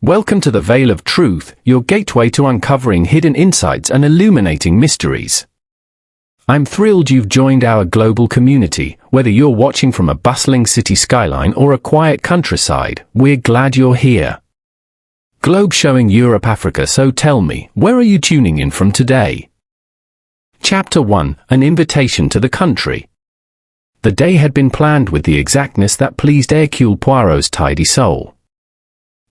Welcome to the Veil of Truth, your gateway to uncovering hidden insights and illuminating mysteries. I'm thrilled you've joined our global community. Whether you're watching from a bustling city skyline or a quiet countryside, we're glad you're here. Globe showing Europe, Africa, so tell me, where are you tuning in from today? Chapter 1, An Invitation to the Country. The day had been planned with the exactness that pleased Hercule Poirot's tidy soul.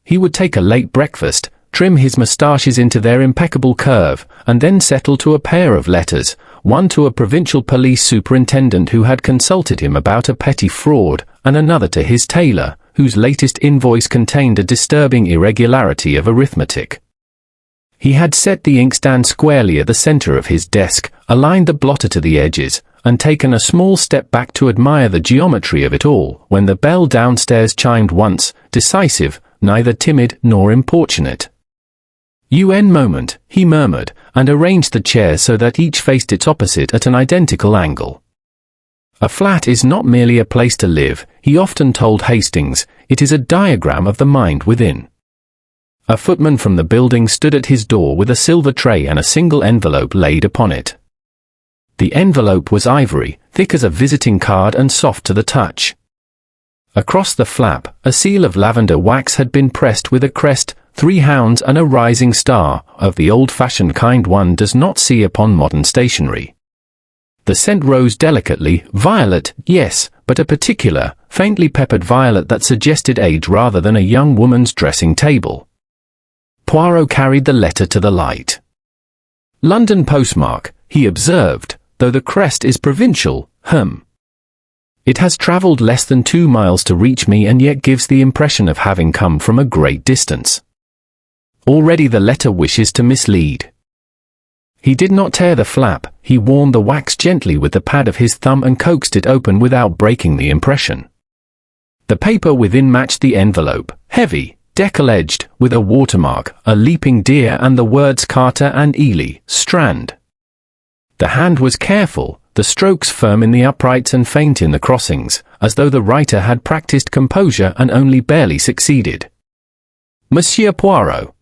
He would take a late breakfast, trim his moustaches into their impeccable curve, and then settle to a pair of letters, one to a provincial police superintendent who had consulted him about a petty fraud, and another to his tailor, whose latest invoice contained a disturbing irregularity of arithmetic. He had set the inkstand squarely at the center of his desk, aligned the blotter to the edges, and taken a small step back to admire the geometry of it all, when the bell downstairs chimed once, decisive, neither timid nor importunate. "UN moment," he murmured, and arranged the chairs so that each faced its opposite at an identical angle. A flat is not merely a place to live, he often told Hastings, it is a diagram of the mind within. A footman from the building stood at his door with a silver tray and a single envelope laid upon it. The envelope was ivory, thick as a visiting card and soft to the touch. Across the flap, a seal of lavender wax had been pressed with a crest, 3 hounds and a rising star, of the old-fashioned kind one does not see upon modern stationery. The scent rose delicately, violet, yes, but a particular, faintly peppered violet that suggested age rather than a young woman's dressing table. Poirot carried the letter to the light. "London postmark," he observed, "though the crest is provincial, It has travelled less than 2 miles to reach me and yet gives the impression of having come from a great distance. Already the letter wishes to mislead." He did not tear the flap, he warmed the wax gently with the pad of his thumb and coaxed it open without breaking the impression. The paper within matched the envelope, heavy, decal-edged, with a watermark, a leaping deer and the words Carter and Ely, Strand. The hand was careful, the strokes firm in the uprights and faint in the crossings, as though the writer had practiced composure and only barely succeeded. "Monsieur Poirot.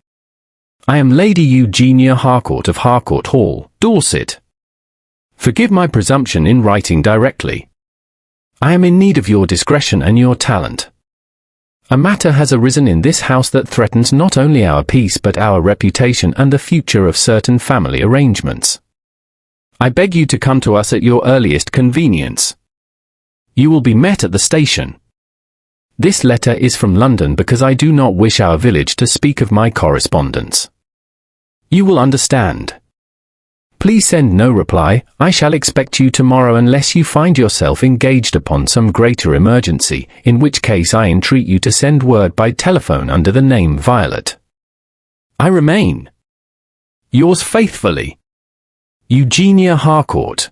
I am Lady Eugenia Harcourt of Harcourt Hall, Dorset. Forgive my presumption in writing directly. I am in need of your discretion and your talent. A matter has arisen in this house that threatens not only our peace but our reputation and the future of certain family arrangements. I beg you to come to us at your earliest convenience. You will be met at the station. This letter is from London because I do not wish our village to speak of my correspondence. You will understand. Please send no reply. I shall expect you tomorrow unless you find yourself engaged upon some greater emergency, in which case I entreat you to send word by telephone under the name Violet. I remain, yours faithfully, Eugenia Harcourt."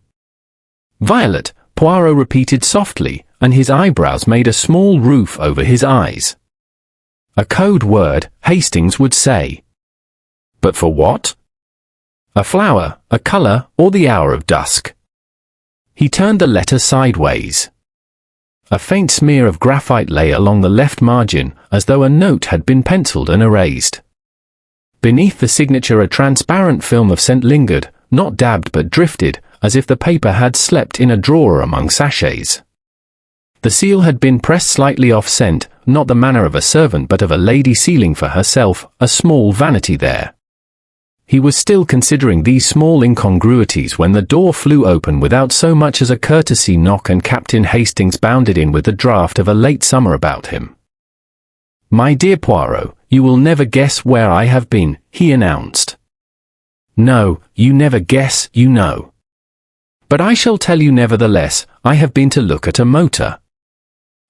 "Violet," Poirot repeated softly, and his eyebrows made a small roof over his eyes. A code word, Hastings would say. But for what? A flower, a color, or the hour of dusk? He turned the letter sideways. A faint smear of graphite lay along the left margin, as though a note had been penciled and erased. Beneath the signature a transparent film of scent lingered, not dabbed but drifted, as if the paper had slept in a drawer among sachets. The seal had been pressed slightly off-scent, not the manner of a servant but of a lady sealing for herself, a small vanity there. He was still considering these small incongruities when the door flew open without so much as a courtesy knock and Captain Hastings bounded in with the draft of a late summer about him. "My dear Poirot, you will never guess where I have been," he announced. "No, you never guess, you know. But I shall tell you nevertheless, I have been to look at a motor."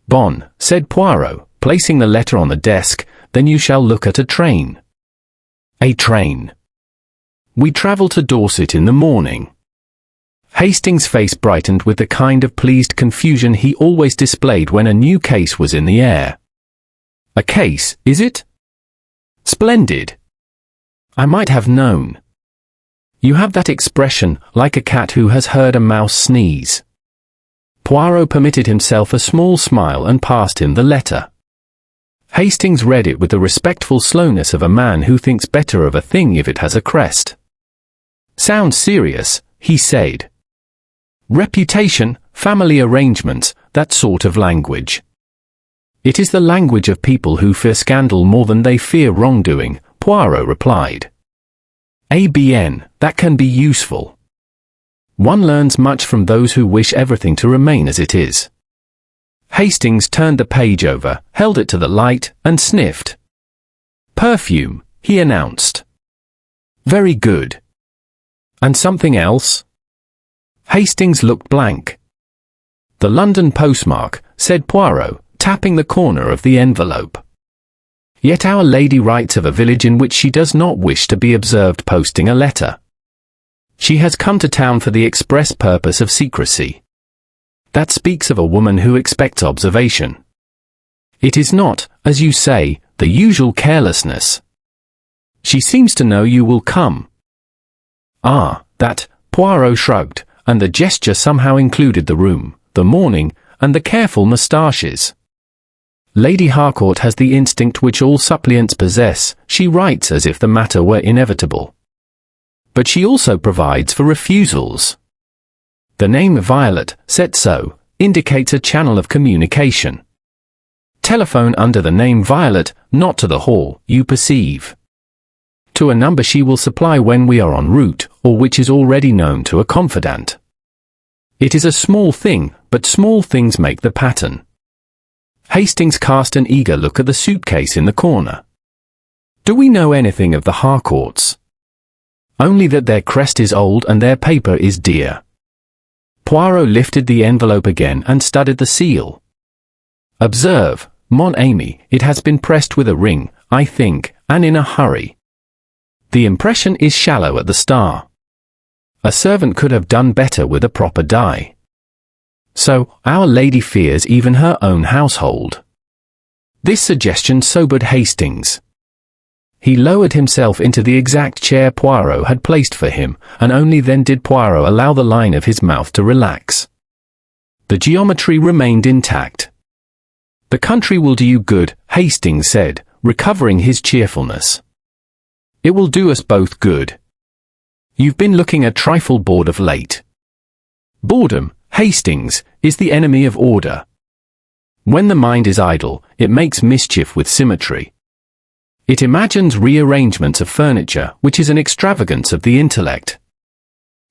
"Bon," said Poirot, placing the letter on the desk, "then you shall look at a train." "A train. We travel to Dorset in the morning." Hastings' face brightened with the kind of pleased confusion he always displayed when a new case was in the air. "A case, is it? Splendid. I might have known. You have that expression, like a cat who has heard a mouse sneeze." Poirot permitted himself a small smile and passed him the letter. Hastings read it with the respectful slowness of a man who thinks better of a thing if it has a crest. "Sounds serious," he said. "Reputation, family arrangements, that sort of language." "It is the language of people who fear scandal more than they fear wrongdoing," Poirot replied. "ABN, that can be useful. One learns much from those who wish everything to remain as it is." Hastings turned the page over, held it to the light, and sniffed. "Perfume," he announced. "Very good. And something else?" Hastings looked blank. "The London postmark," said Poirot, tapping the corner of the envelope. "Yet Our Lady writes of a village in which she does not wish to be observed posting a letter. She has come to town for the express purpose of secrecy. That speaks of a woman who expects observation. It is not, as you say, the usual carelessness. She seems to know you will come." "Ah, that," Poirot shrugged, and the gesture somehow included the room, the morning, and the careful moustaches. "Lady Harcourt has the instinct which all suppliants possess. She writes as if the matter were inevitable. But she also provides for refusals. The name Violet, set so, indicates a channel of communication. Telephone under the name Violet, not to the hall, you perceive. To a number she will supply when we are en route, or which is already known to a confidant. It is a small thing, but small things make the pattern." Hastings cast an eager look at the suitcase in the corner. "Do we know anything of the Harcourts?" "Only that their crest is old and their paper is dear." Poirot lifted the envelope again and studied the seal. "Observe, mon ami, it has been pressed with a ring, I think, and in a hurry. The impression is shallow at the star. A servant could have done better with a proper die. So, Our Lady fears even her own household." This suggestion sobered Hastings. He lowered himself into the exact chair Poirot had placed for him, and only then did Poirot allow the line of his mouth to relax. The geometry remained intact. "The country will do you good," Hastings said, recovering his cheerfulness. "It will do us both good. You've been looking a trifle bored of late." Boredom, Hastings, is the enemy of order. When the mind is idle, it makes mischief with symmetry. It imagines rearrangements of furniture, which is an extravagance of the intellect.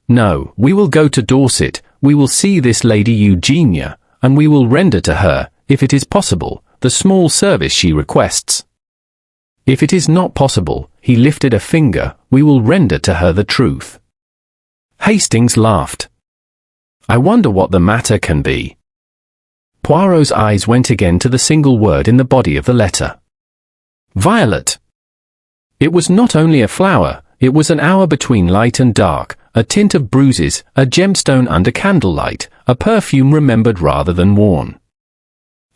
"No, we will go to Dorset, we will see this Lady Eugenia, and we will render to her, if it is possible, the small service she requests. If it is not possible," he lifted a finger, "we will render to her the truth." Hastings laughed. "I wonder what the matter can be." Poirot's eyes went again to the single word in the body of the letter. Violet. It was not only a flower, it was an hour between light and dark, a tint of bruises, a gemstone under candlelight, a perfume remembered rather than worn.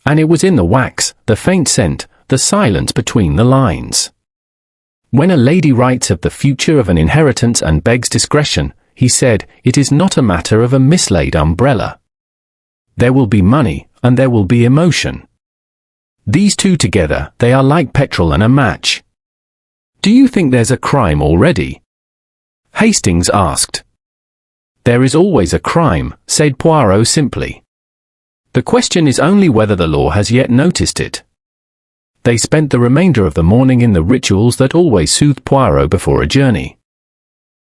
And it was in the wax, the faint scent, the silence between the lines. When a lady writes of the future of an inheritance and begs discretion, he said, it is not a matter of a mislaid umbrella. There will be money, and there will be emotion. These two together, they are like petrol and a match. "Do you think there's a crime already?" Hastings asked. "There is always a crime," said Poirot simply. "The question is only whether the law has yet noticed it." They spent the remainder of the morning in the rituals that always soothed Poirot before a journey.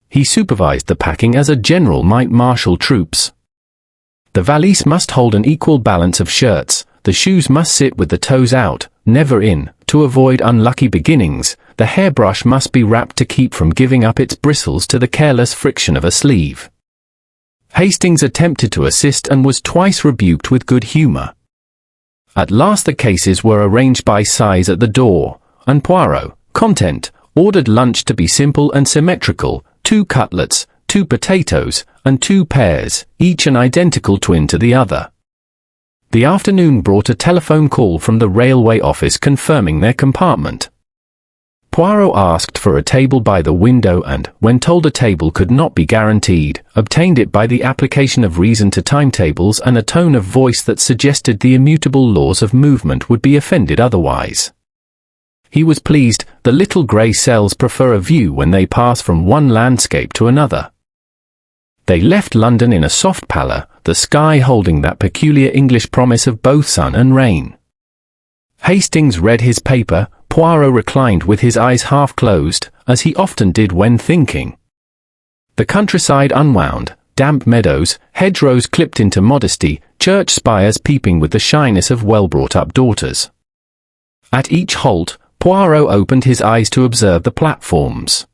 He supervised the packing as a general might marshal troops. The valise must hold an equal balance of shirts, the shoes must sit with the toes out, never in, to avoid unlucky beginnings, the hairbrush must be wrapped to keep from giving up its bristles to the careless friction of a sleeve. Hastings attempted to assist and was twice rebuked with good humor. At last the cases were arranged by size at the door, and Poirot, content, ordered lunch to be simple and symmetrical, 2 cutlets, 2 potatoes, and 2 pears, each an identical twin to the other. The afternoon brought a telephone call from the railway office confirming their compartment. Poirot asked for a table by the window and, when told a table could not be guaranteed, obtained it by the application of reason to timetables and a tone of voice that suggested the immutable laws of movement would be offended otherwise. He was pleased. The little grey cells prefer a view when they pass from one landscape to another. They left London in a soft pallor, the sky holding that peculiar English promise of both sun and rain. Hastings read his paper. Poirot reclined with his eyes half closed, as he often did when thinking. The countryside unwound, damp meadows, hedgerows clipped into modesty, church spires peeping with the shyness of well-brought-up daughters. At each halt, Poirot opened his eyes to observe the platforms.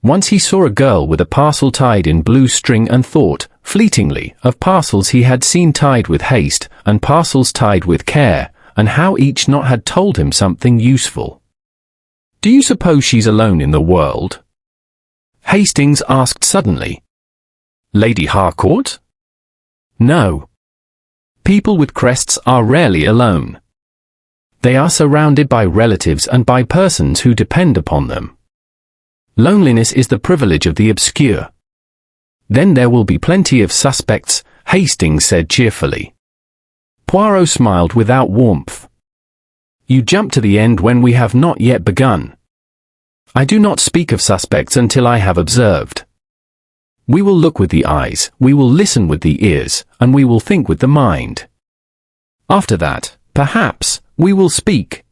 Once he saw a girl with a parcel tied in blue string and thought, fleetingly, of parcels he had seen tied with haste, and parcels tied with care, and how each knot had told him something useful. "Do you suppose she's alone in the world?" Hastings asked suddenly. "Lady Harcourt?" "No. People with crests are rarely alone. They are surrounded by relatives and by persons who depend upon them. Loneliness is the privilege of the obscure." "Then there will be plenty of suspects," Hastings said cheerfully. Poirot smiled without warmth. "You jump to the end when we have not yet begun. I do not speak of suspects until I have observed. We will look with the eyes, we will listen with the ears, and we will think with the mind. After that, perhaps, we will speak."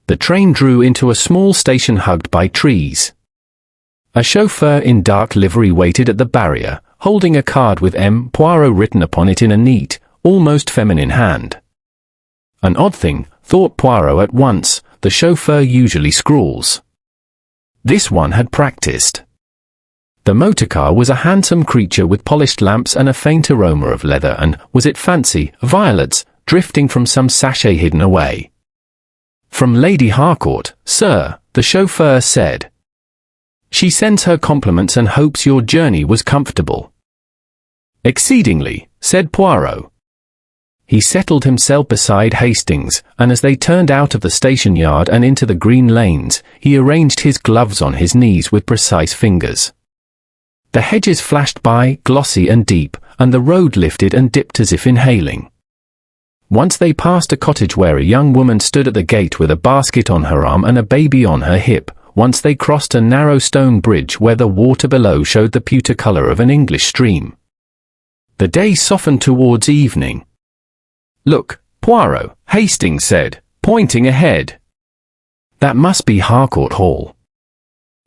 The train drew into a small station hugged by trees. A chauffeur in dark livery waited at the barrier, holding a card with M. Poirot written upon it in a neat, almost feminine hand. An odd thing, thought Poirot at once, the chauffeur usually scrawls. This one had practiced. The motorcar was a handsome creature with polished lamps and a faint aroma of leather and, was it fancy, violets, drifting from some sachet hidden away. "From Lady Harcourt, sir," the chauffeur said. "She sends her compliments and hopes your journey was comfortable." "Exceedingly," said Poirot. He settled himself beside Hastings, and as they turned out of the station yard and into the green lanes, he arranged his gloves on his knees with precise fingers. The hedges flashed by, glossy and deep, and the road lifted and dipped as if inhaling. Once they passed a cottage where a young woman stood at the gate with a basket on her arm and a baby on her hip. Once they crossed a narrow stone bridge where the water below showed the pewter colour of an English stream. The day softened towards evening. "Look, Poirot," Hastings said, pointing ahead. "That must be Harcourt Hall."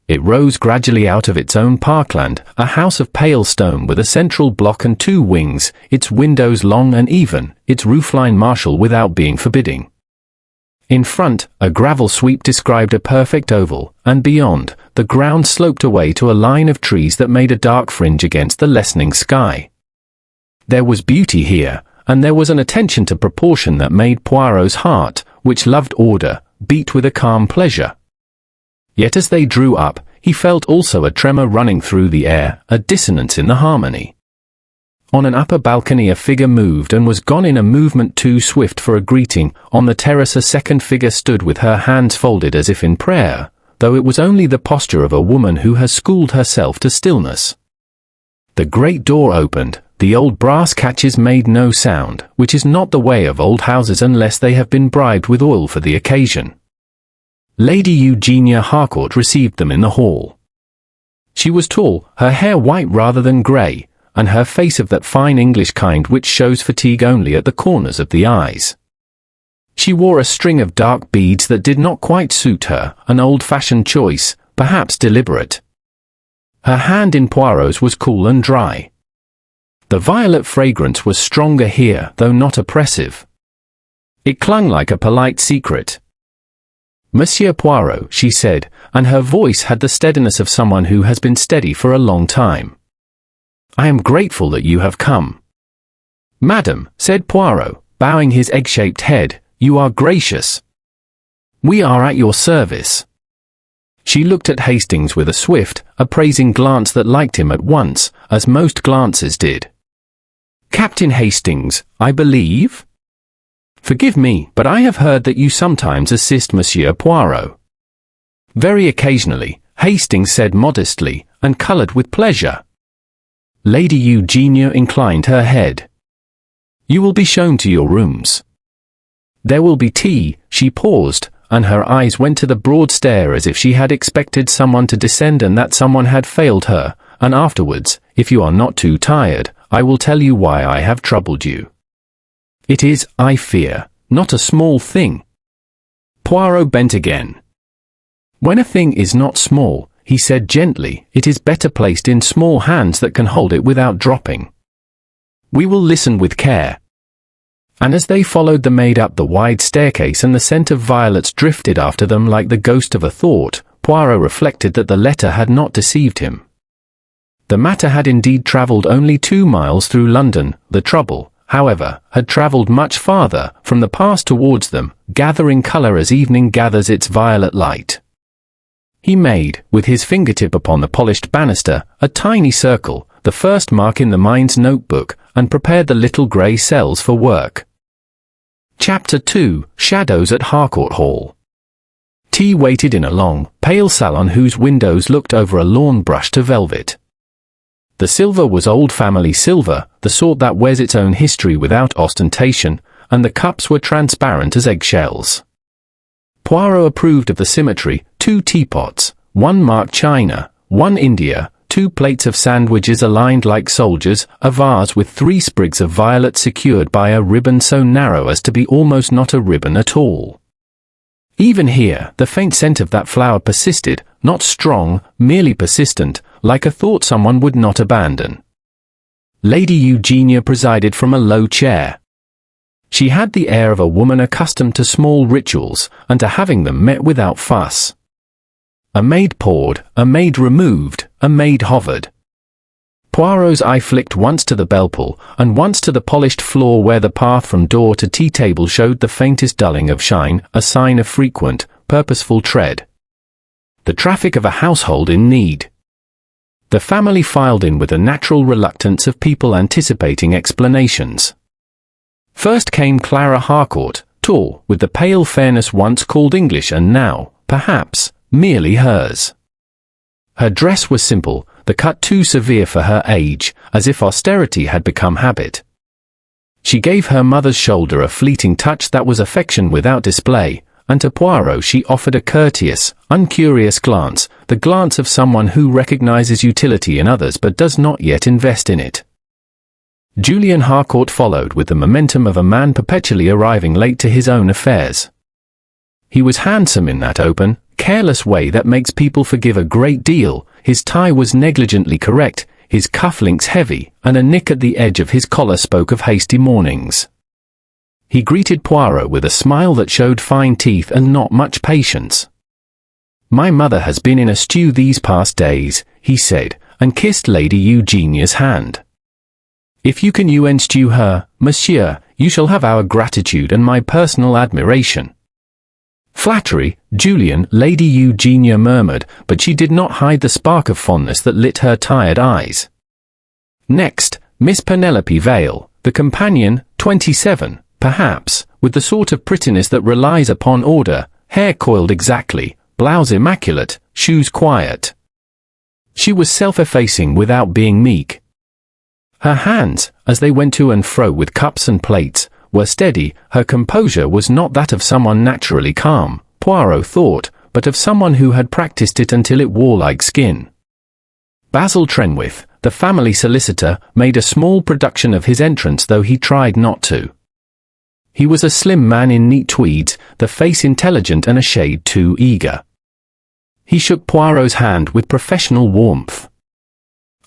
It rose gradually out of its own parkland, a house of pale stone with a central block and two wings, its windows long and even, its roofline martial without being forbidding. In front, a gravel sweep described a perfect oval, and beyond, the ground sloped away to a line of trees that made a dark fringe against the lessening sky. There was beauty here, and there was an attention to proportion that made Poirot's heart, which loved order, beat with a calm pleasure. Yet as they drew up, he felt also a tremor running through the air, a dissonance in the harmony. On an upper balcony a figure moved and was gone in a movement too swift for a greeting. On the terrace a second figure stood with her hands folded as if in prayer, though it was only the posture of a woman who has schooled herself to stillness. The great door opened, the old brass catches made no sound, which is not the way of old houses unless they have been bribed with oil for the occasion. Lady Eugenia Harcourt received them in the hall. She was tall, her hair white rather than grey, and her face of that fine English kind which shows fatigue only at the corners of the eyes. She wore a string of dark beads that did not quite suit her, an old-fashioned choice, perhaps deliberate. Her hand in Poirot's was cool and dry. The violet fragrance was stronger here, though not oppressive. It clung like a polite secret. "Monsieur Poirot," she said, and her voice had the steadiness of someone who has been steady for a long time. "I am grateful that you have come." "Madam," said Poirot, bowing his egg-shaped head, "you are gracious. We are at your service." She looked at Hastings with a swift, appraising glance that liked him at once, as most glances did. "Captain Hastings, I believe?" "Forgive me, but I have heard that you sometimes assist Monsieur Poirot." "Very occasionally," Hastings said modestly, and coloured with pleasure. Lady Eugenia inclined her head. "You will be shown to your rooms. There will be tea." She paused, and her eyes went to the broad stair as if she had expected someone to descend and that someone had failed her. And afterwards, if you are not too tired, I will tell you why I have troubled you. It is, I fear, not a small thing. Poirot bent again. When a thing is not small, he said gently, it is better placed in small hands that can hold it without dropping. We will listen with care. And as they followed the maid up the wide staircase and the scent of violets drifted after them like the ghost of a thought, Poirot reflected that the letter had not deceived him. The matter had indeed travelled only 2 miles through London. The trouble, however, had travelled much farther, from the past towards them, gathering colour as evening gathers its violet light. He made, with his fingertip upon the polished banister, a tiny circle, the first mark in the mind's notebook, and prepared the little grey cells for work. Chapter 2, Shadows at Harcourt Hall. Tea waited in a long, pale salon whose windows looked over a lawn brushed to velvet. The silver was old family silver, the sort that wears its own history without ostentation, and the cups were transparent as eggshells. Poirot approved of the symmetry: 2 teapots, 1 marked China, 1 India, 2 plates of sandwiches aligned like soldiers, a vase with 3 sprigs of violet secured by a ribbon so narrow as to be almost not a ribbon at all. Even here, the faint scent of that flower persisted, not strong, merely persistent, like a thought someone would not abandon. Lady Eugenia presided from a low chair. She had the air of a woman accustomed to small rituals, and to having them met without fuss. A maid poured, a maid removed, a maid hovered. Poirot's eye flicked once to the bell-pull, and once to the polished floor where the path from door to tea-table showed the faintest dulling of shine, a sign of frequent, purposeful tread. The traffic of a household in need. The family filed in with the natural reluctance of people anticipating explanations. First came Clara Harcourt, tall, with the pale fairness once called English and now, perhaps, merely hers. Her dress was simple, the cut too severe for her age, as if austerity had become habit. She gave her mother's shoulder a fleeting touch that was affection without display, and to Poirot she offered a courteous, uncurious glance, the glance of someone who recognizes utility in others but does not yet invest in it. Julian Harcourt followed with the momentum of a man perpetually arriving late to his own affairs. He was handsome in that open, careless way that makes people forgive a great deal. His tie was negligently correct, his cufflinks heavy, and a nick at the edge of his collar spoke of hasty mornings. He greeted Poirot with a smile that showed fine teeth and not much patience. "My mother has been in a stew these past days," he said, and kissed Lady Eugenia's hand. "If you can stew her, monsieur, you shall have our gratitude and my personal admiration." "Flattery, Julian," Lady Eugenia murmured, but she did not hide the spark of fondness that lit her tired eyes. Next, Miss Penelope Vale, the companion, 27, perhaps, with the sort of prettiness that relies upon order, hair coiled exactly, blouse immaculate, shoes quiet. She was self-effacing without being meek. Her hands, as they went to and fro with cups and plates, were steady. Her composure was not that of someone naturally calm, Poirot thought, but of someone who had practiced it until it wore like skin. Basil Trenwith, the family solicitor, made a small production of his entrance though he tried not to. He was a slim man in neat tweeds, the face intelligent and a shade too eager. He shook Poirot's hand with professional warmth.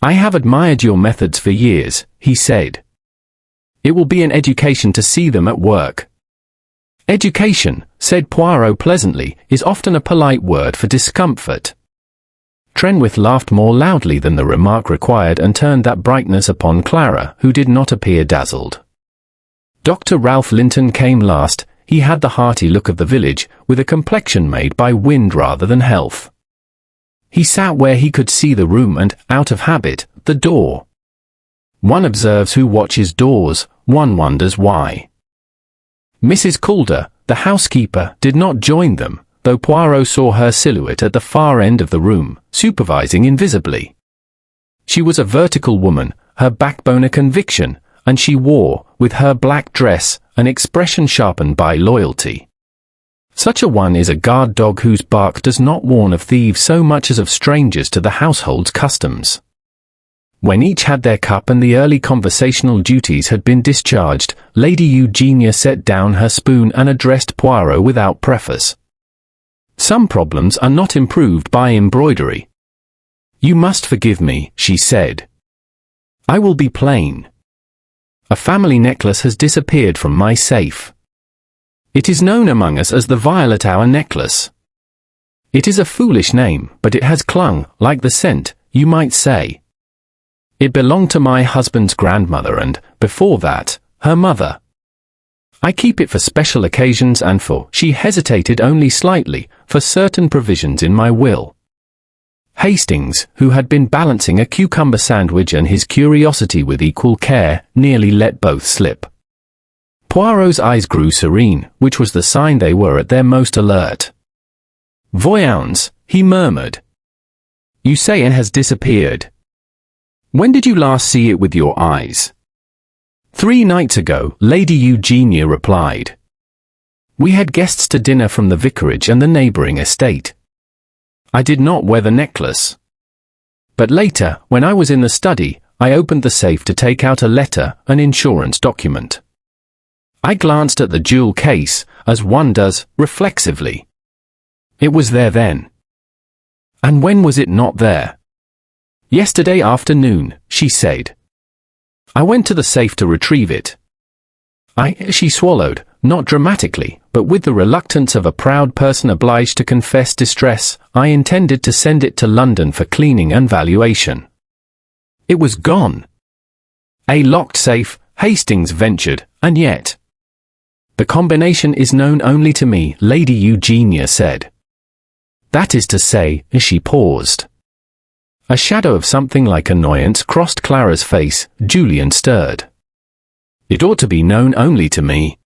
"I have admired your methods for years," he said. "It will be an education to see them at work." "Education," said Poirot pleasantly, "is often a polite word for discomfort." Trenwith laughed more loudly than the remark required and turned that brightness upon Clara, who did not appear dazzled. Dr. Ralph Linton came last. He had the hearty look of the village, with a complexion made by wind rather than health. He sat where he could see the room and, out of habit, the door. One observes who watches doors, one wonders why. Mrs. Calder, the housekeeper, did not join them, though Poirot saw her silhouette at the far end of the room, supervising invisibly. She was a vertical woman, her backbone a conviction, and she wore, with her black dress, an expression sharpened by loyalty. Such a one is a guard dog whose bark does not warn of thieves so much as of strangers to the household's customs. When each had their cup and the early conversational duties had been discharged, Lady Eugenia set down her spoon and addressed Poirot without preface. Some problems are not improved by embroidery. You must forgive me, she said. I will be plain. A family necklace has disappeared from my safe. It is known among us as the violet hour necklace. It is a foolish name, but it has clung, like the scent, you might say. It belonged to my husband's grandmother and, before that, her mother. I keep it for special occasions and for, she hesitated only slightly, for certain provisions in my will. Hastings, who had been balancing a cucumber sandwich and his curiosity with equal care, nearly let both slip. Poirot's eyes grew serene, which was the sign they were at their most alert. Voyons, he murmured. You say it has disappeared. When did you last see it with your eyes? 3 nights ago, Lady Eugenia replied. We had guests to dinner from the vicarage and the neighboring estate. I did not wear the necklace. But later, when I was in the study, I opened the safe to take out a letter, an insurance document. I glanced at the jewel case, as one does, reflexively. It was there then. And when was it not there? Yesterday afternoon, she said. I went to the safe to retrieve it. She swallowed, not dramatically, but with the reluctance of a proud person obliged to confess distress. I intended to send it to London for cleaning and valuation. It was gone. A locked safe, Hastings ventured, and yet. The combination is known only to me, Lady Eugenia said. That is to say, as she paused. A shadow of something like annoyance crossed Clara's face. Julian stirred. It ought to be known only to me.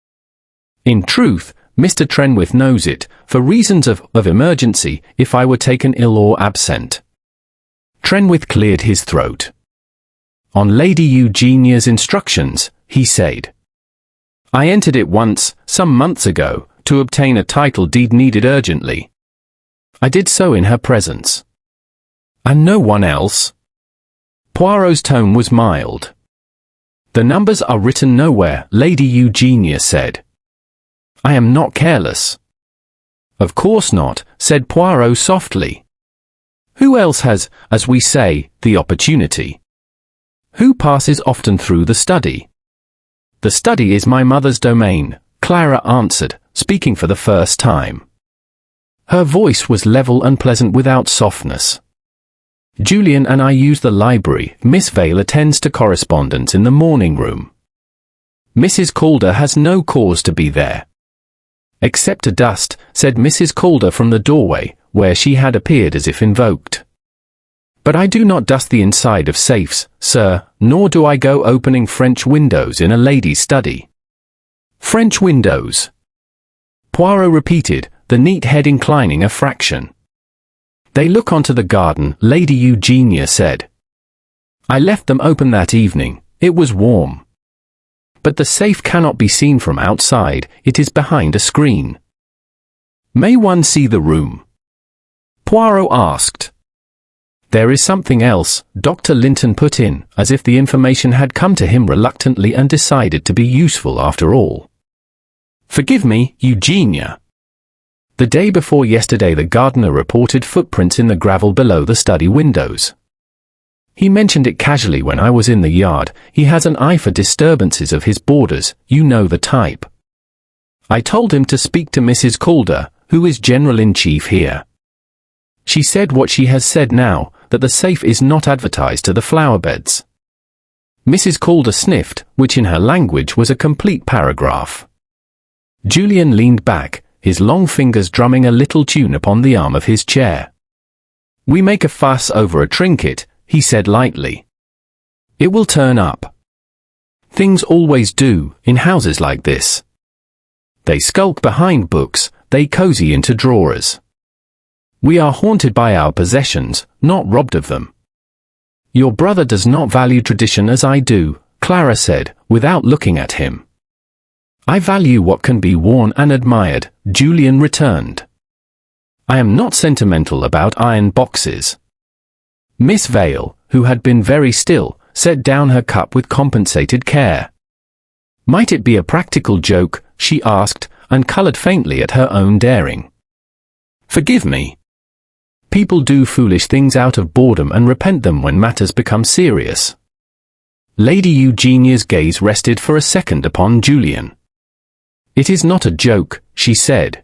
In truth, Mr. Trenwith knows it, for reasons of emergency, if I were taken ill or absent. Trenwith cleared his throat. On Lady Eugenia's instructions, he said. I entered it once, some months ago, to obtain a title deed needed urgently. I did so in her presence. And no one else? Poirot's tone was mild. The numbers are written nowhere, Lady Eugenia said. I am not careless. Of course not, said Poirot softly. Who else has, as we say, the opportunity? Who passes often through the study? The study is my mother's domain, Clara answered, speaking for the first time. Her voice was level and pleasant without softness. Julian and I use the library. Miss Vale attends to correspondence in the morning room. Mrs. Calder has no cause to be there. Except to dust, said Mrs. Calder from the doorway, where she had appeared as if invoked. But I do not dust the inside of safes, sir, nor do I go opening French windows in a lady's study. French windows. Poirot repeated, the neat head inclining a fraction. They look onto the garden, Lady Eugenia said. I left them open that evening. It was warm. But the safe cannot be seen from outside, it is behind a screen. May one see the room? Poirot asked. There is something else, Dr. Linton put in, as if the information had come to him reluctantly and decided to be useful after all. Forgive me, Eugenia. The day before yesterday the gardener reported footprints in the gravel below the study windows. He mentioned it casually when I was in the yard. He has an eye for disturbances of his boarders, you know the type. I told him to speak to Mrs. Calder, who is General-in-Chief here. She said what she has said now, that the safe is not advertised to the flower beds. Mrs. Calder sniffed, which in her language was a complete paragraph. Julian leaned back, his long fingers drumming a little tune upon the arm of his chair. We make a fuss over a trinket, he said lightly. It will turn up. Things always do, in houses like this. They skulk behind books, they cozy into drawers. We are haunted by our possessions, not robbed of them. Your brother does not value tradition as I do, Clara said, without looking at him. I value what can be worn and admired, Julian returned. I am not sentimental about iron boxes. Miss Vale, who had been very still, set down her cup with compensated care. Might it be a practical joke, she asked, and coloured faintly at her own daring. Forgive me. People do foolish things out of boredom and repent them when matters become serious. Lady Eugenia's gaze rested for a second upon Julian. It is not a joke, she said.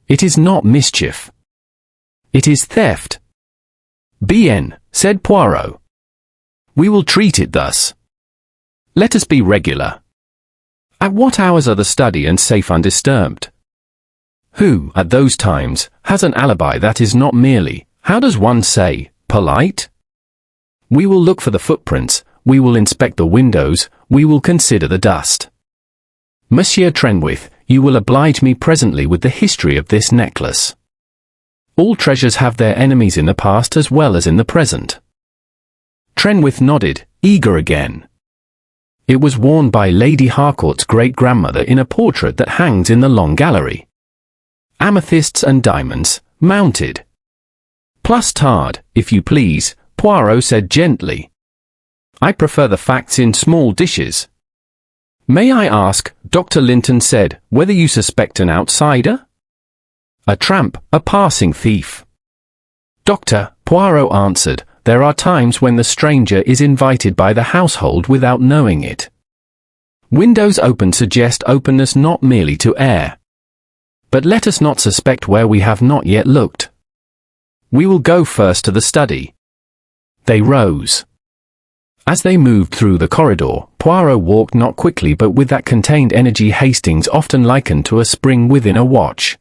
It is not mischief. It is theft. Bien, said Poirot. We will treat it thus. Let us be regular. At what hours are the study and safe undisturbed? Who, at those times, has an alibi that is not merely, how does one say, polite? We will look for the footprints, we will inspect the windows, we will consider the dust. Monsieur Trenwith, you will oblige me presently with the history of this necklace. All treasures have their enemies in the past as well as in the present. Trenwith nodded, eager again. It was worn by Lady Harcourt's great-grandmother in a portrait that hangs in the long gallery. Amethysts and diamonds, mounted. Plus tarred, if you please, Poirot said gently. I prefer the facts in small dishes. May I ask, Dr. Linton said, whether you suspect an outsider? A tramp, a passing thief. Doctor, Poirot answered, there are times when the stranger is invited by the household without knowing it. Windows open suggest openness not merely to air. But let us not suspect where we have not yet looked. We will go first to the study. They rose. As they moved through the corridor, Poirot walked not quickly but with that contained energy Hastings often likened to a spring within a watch.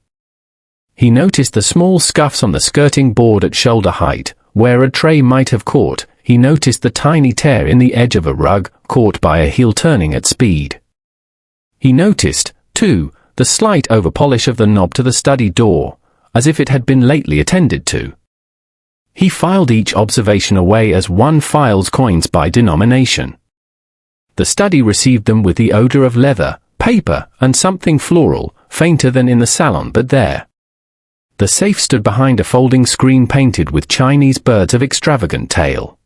He noticed the small scuffs on the skirting board at shoulder height, where a tray might have caught. He noticed the tiny tear in the edge of a rug, caught by a heel turning at speed. He noticed, too, the slight overpolish of the knob to the study door, as if it had been lately attended to. He filed each observation away as one files coins by denomination. The study received them with the odour of leather, paper, and something floral, fainter than in the salon but there. The safe stood behind a folding screen painted with Chinese birds of extravagant tail.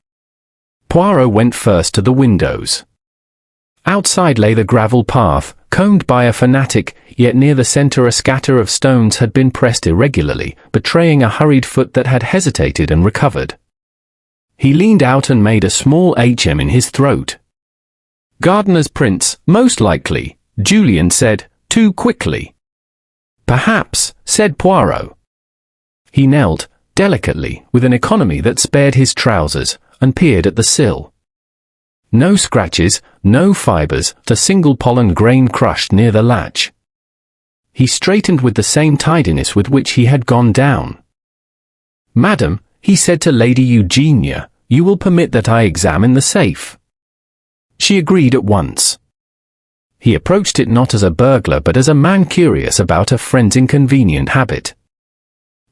Poirot went first to the windows. Outside lay the gravel path, combed by a fanatic, yet near the centre a scatter of stones had been pressed irregularly, betraying a hurried foot that had hesitated and recovered. He leaned out and made a small HM in his throat. Gardener's prints, most likely, Julian said, too quickly. Perhaps, said Poirot. He knelt, delicately, with an economy that spared his trousers, and peered at the sill. No scratches, no fibres, a single pollen grain crushed near the latch. He straightened with the same tidiness with which he had gone down. Madam, he said to Lady Eugenia, you will permit that I examine the safe. She agreed at once. He approached it not as a burglar but as a man curious about a friend's inconvenient habit.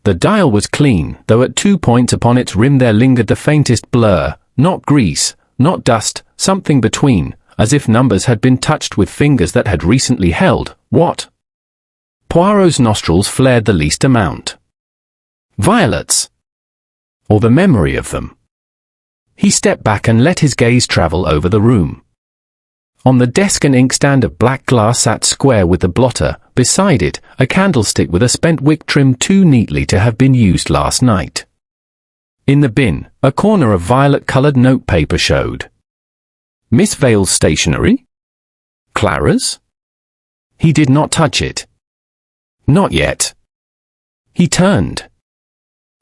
The dial was clean, though at 2 points upon its rim there lingered the faintest blur, not grease, not dust, something between, as if numbers had been touched with fingers that had recently held, what? Poirot's nostrils flared the least amount. Violets. Or the memory of them. He stepped back and let his gaze travel over the room. On the desk an inkstand of black glass sat square with the blotter, beside it, a candlestick with a spent wick trimmed too neatly to have been used last night. In the bin, a corner of violet-coloured notepaper showed. Miss Vale's stationery? Clara's? He did not touch it. Not yet. He turned.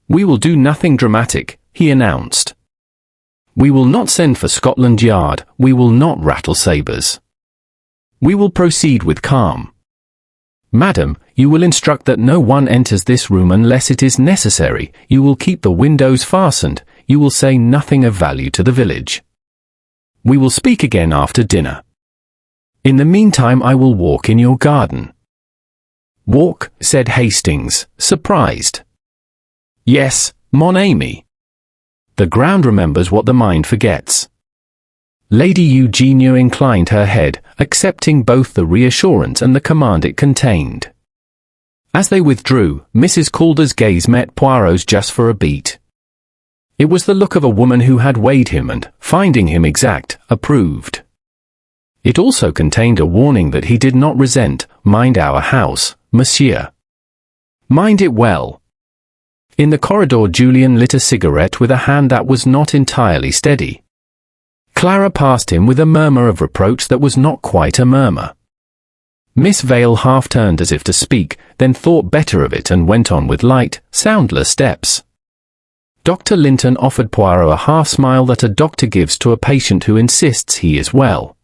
We will do nothing dramatic, he announced. We will not send for Scotland Yard, we will not rattle sabres. We will proceed with calm. Madam, you will instruct that no one enters this room unless it is necessary, you will keep the windows fastened, you will say nothing of value to the village. We will speak again after dinner. In the meantime I will walk in your garden. Walk, said Hastings, surprised. Yes, mon ami. The ground remembers what the mind forgets. Lady Eugenia inclined her head, accepting both the reassurance and the command it contained. As they withdrew, Mrs. Calder's gaze met Poirot's just for a beat. It was the look of a woman who had weighed him and, finding him exact, approved. It also contained a warning that he did not resent. "Mind our house, monsieur. Mind it well." In the corridor, Julian lit a cigarette with a hand that was not entirely steady. Clara passed him with a murmur of reproach that was not quite a murmur. Miss Vale half turned as if to speak, then thought better of it and went on with light, soundless steps. Dr. Linton offered Poirot a half-smile that a doctor gives to a patient who insists he is well.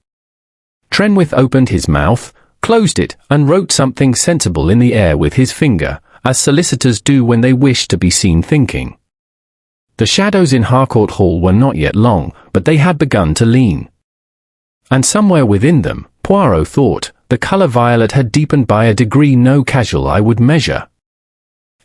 Trenwith opened his mouth, closed it, and wrote something sensible in the air with his finger, as solicitors do when they wish to be seen thinking. The shadows in Harcourt Hall were not yet long, but they had begun to lean. And somewhere within them, Poirot thought, the colour violet had deepened by a degree no casual eye would measure.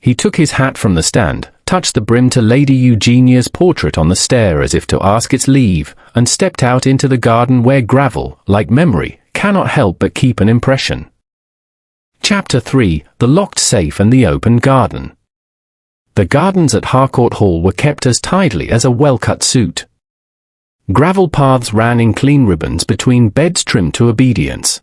He took his hat from the stand, touched the brim to Lady Eugenia's portrait on the stair as if to ask its leave, and stepped out into the garden where gravel, like memory, cannot help but keep an impression. Chapter 3: The Locked Safe and the Open Garden. The gardens at Harcourt Hall were kept as tidily as a well-cut suit. Gravel paths ran in clean ribbons between beds trimmed to obedience.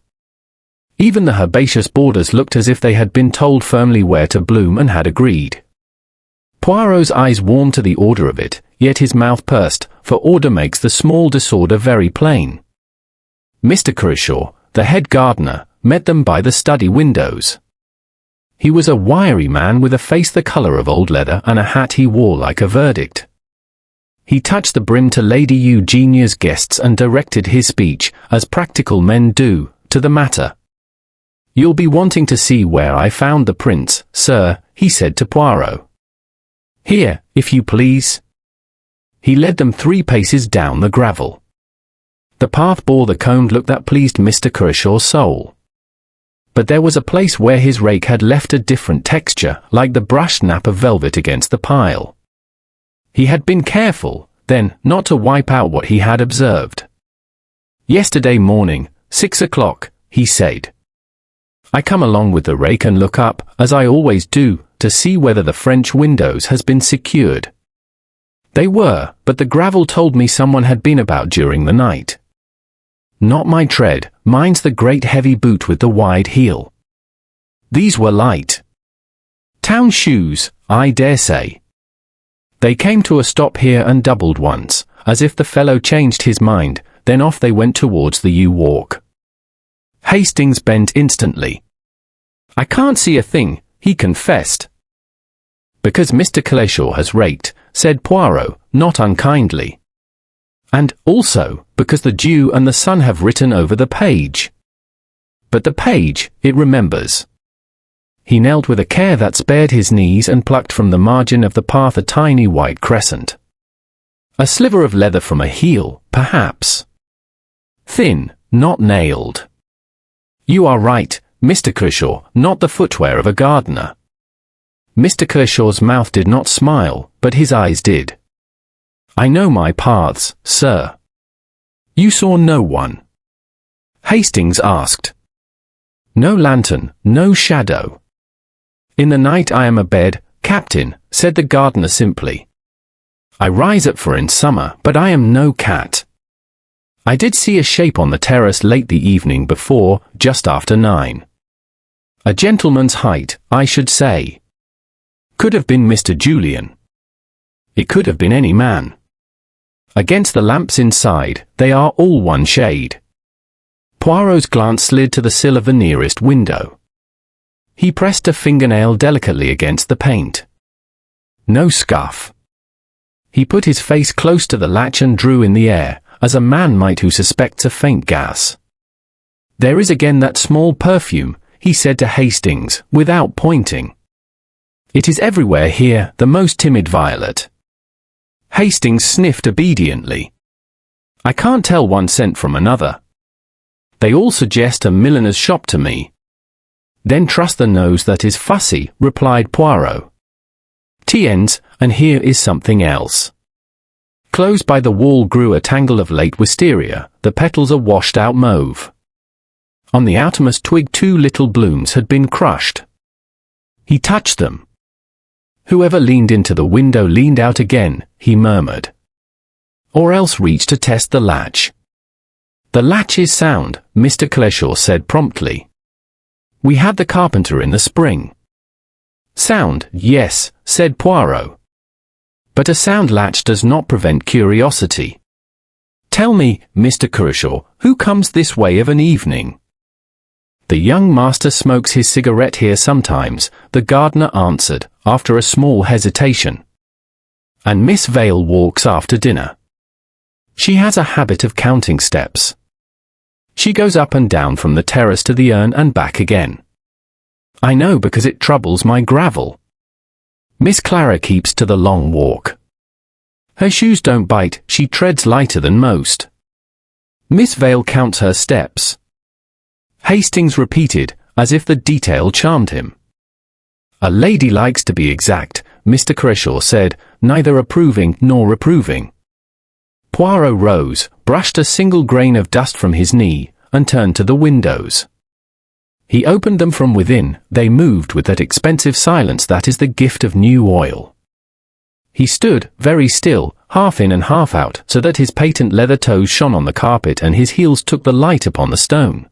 Even the herbaceous borders looked as if they had been told firmly where to bloom and had agreed. Poirot's eyes warmed to the order of it, yet his mouth pursed, for order makes the small disorder very plain. Mr. Kershaw, the head gardener, met them by the study windows. He was a wiry man with a face the colour of old leather and a hat he wore like a verdict. He touched the brim to Lady Eugenia's guests and directed his speech, as practical men do, to the matter. "You'll be wanting to see where I found the prince, sir," he said to Poirot. "Here, if you please." He led them 3 paces down the gravel. The path bore the combed look that pleased Mr. Kershaw's soul. But there was a place where his rake had left a different texture, like the brushed nap of velvet against the pile. He had been careful, then, not to wipe out what he had observed. "Yesterday morning, 6 o'clock, he said. "I come along with the rake and look up, as I always do, to see whether the French windows has been secured. They were, but the gravel told me someone had been about during the night. Not my tread, mine's the great heavy boot with the wide heel. These were light town shoes, I dare say. They came to a stop here and doubled once, as if the fellow changed his mind, then off they went towards the yew walk." Hastings bent instantly. "I can't see a thing," he confessed. "Because Mr. Kershaw has raked," said Poirot, not unkindly. "And, also, because the dew and the sun have written over the page. But the page, it remembers." He knelt with a care that spared his knees and plucked from the margin of the path a tiny white crescent. A sliver of leather from a heel, perhaps. Thin, not nailed. "You are right, Mr. Kershaw, not the footwear of a gardener." Mr. Kershaw's mouth did not smile, but his eyes did. "I know my paths, sir." "You saw no one?" Hastings asked. "No lantern, no shadow." "In the night I am abed, Captain," said the gardener simply. "I rise at 4 in summer, but I am no cat. I did see a shape on the terrace late the evening before, just after 9. A gentleman's height, I should say. Could have been Mr. Julian. It could have been any man. Against the lamps inside, they are all one shade." Poirot's glance slid to the sill of the nearest window. He pressed a fingernail delicately against the paint. No scuff. He put his face close to the latch and drew in the air, as a man might who suspects a faint gas. "There is again that small perfume," he said to Hastings, without pointing. "It is everywhere here, the most timid violet." Hastings sniffed obediently. "I can't tell one scent from another. They all suggest a milliner's shop to me." "Then trust the nose that is fussy," replied Poirot. "Tiens, and here is something else." Close by the wall grew a tangle of late wisteria, the petals a washed-out mauve. On the outermost twig 2 little blooms had been crushed. He touched them. Whoever leaned into the window leaned out again, he murmured. Or else reached to test the latch. The latch is sound, Mr. Cleshaw said promptly. We had the carpenter in the spring. Sound, yes, said Poirot. But a sound latch does not prevent curiosity. Tell me, Mr. Cleshaw, who comes this way of an evening? The young master smokes his cigarette here sometimes, the gardener answered, after a small hesitation. And Miss Vale walks after dinner. She has a habit of counting steps. She goes up and down from the terrace to the urn and back again. I know because it troubles my gravel. Miss Clara keeps to the long walk. Her shoes don't bite, she treads lighter than most. Miss Vale counts her steps. Hastings repeated, as if the detail charmed him. A lady likes to be exact, Mr. Cleshaw said, neither approving nor reproving. Poirot rose, brushed a single grain of dust from his knee, and turned to the windows. He opened them from within, they moved with that expensive silence that is the gift of new oil. He stood, very still, half in and half out, so that his patent leather toes shone on the carpet and his heels took the light upon the stone.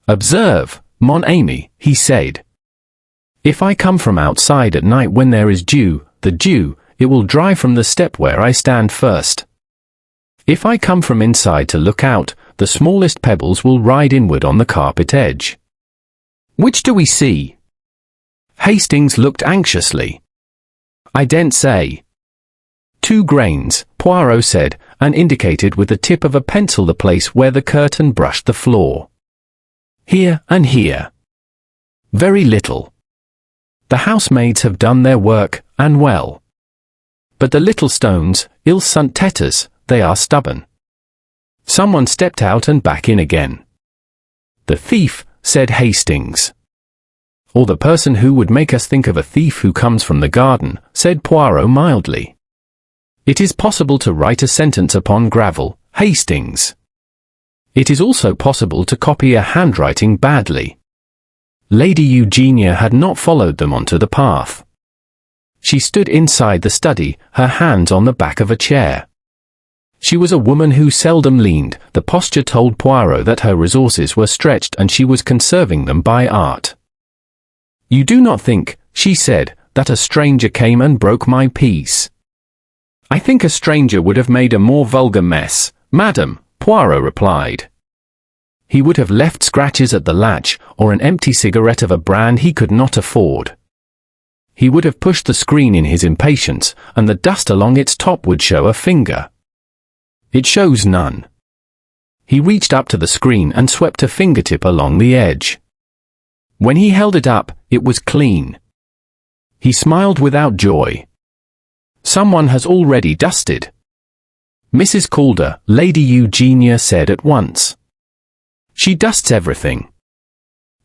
Observe, mon ami, he said. If I come from outside at night when there is dew, it will dry from the step where I stand first. If I come from inside to look out, the smallest pebbles will ride inward on the carpet edge. Which do we see? Hastings looked anxiously. I daren't say. 2 grains, Poirot said, and indicated with the tip of a pencil the place where the curtain brushed the floor. Here and here. Very little. The housemaids have done their work, and well. But the little stones, ils sont têtus, they are stubborn. Someone stepped out and back in again. The thief, said Hastings. Or the person who would make us think of a thief who comes from the garden, said Poirot mildly. It is possible to write a sentence upon gravel, Hastings. It is also possible to copy a handwriting badly. Lady Eugenia had not followed them onto the path. She stood inside the study, her hands on the back of a chair. She was a woman who seldom leaned, the posture told Poirot that her resources were stretched and she was conserving them by art. You do not think, she said, that a stranger came and broke my peace? I think a stranger would have made a more vulgar mess, madam, Poirot replied. He would have left scratches at the latch, or an empty cigarette of a brand he could not afford. He would have pushed the screen in his impatience, and the dust along its top would show a finger. It shows none. He reached up to the screen and swept a fingertip along the edge. When he held it up, it was clean. He smiled without joy. Someone has already dusted. Mrs. Calder, Lady Eugenia said at once. She dusts everything.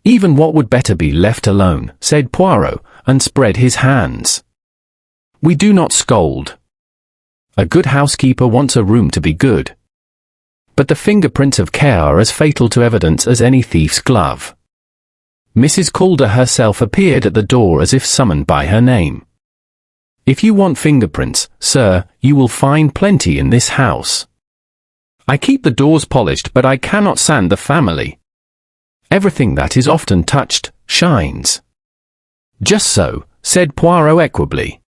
Even what would better be left alone, said Poirot, and spread his hands. We do not scold. A good housekeeper wants a room to be good. But the fingerprints of care are as fatal to evidence as any thief's glove. Mrs. Calder herself appeared at the door as if summoned by her name. If you want fingerprints, sir, you will find plenty in this house. I keep the doors polished, but I cannot sand the family. Everything that is often touched, shines. Just so, said Poirot equably.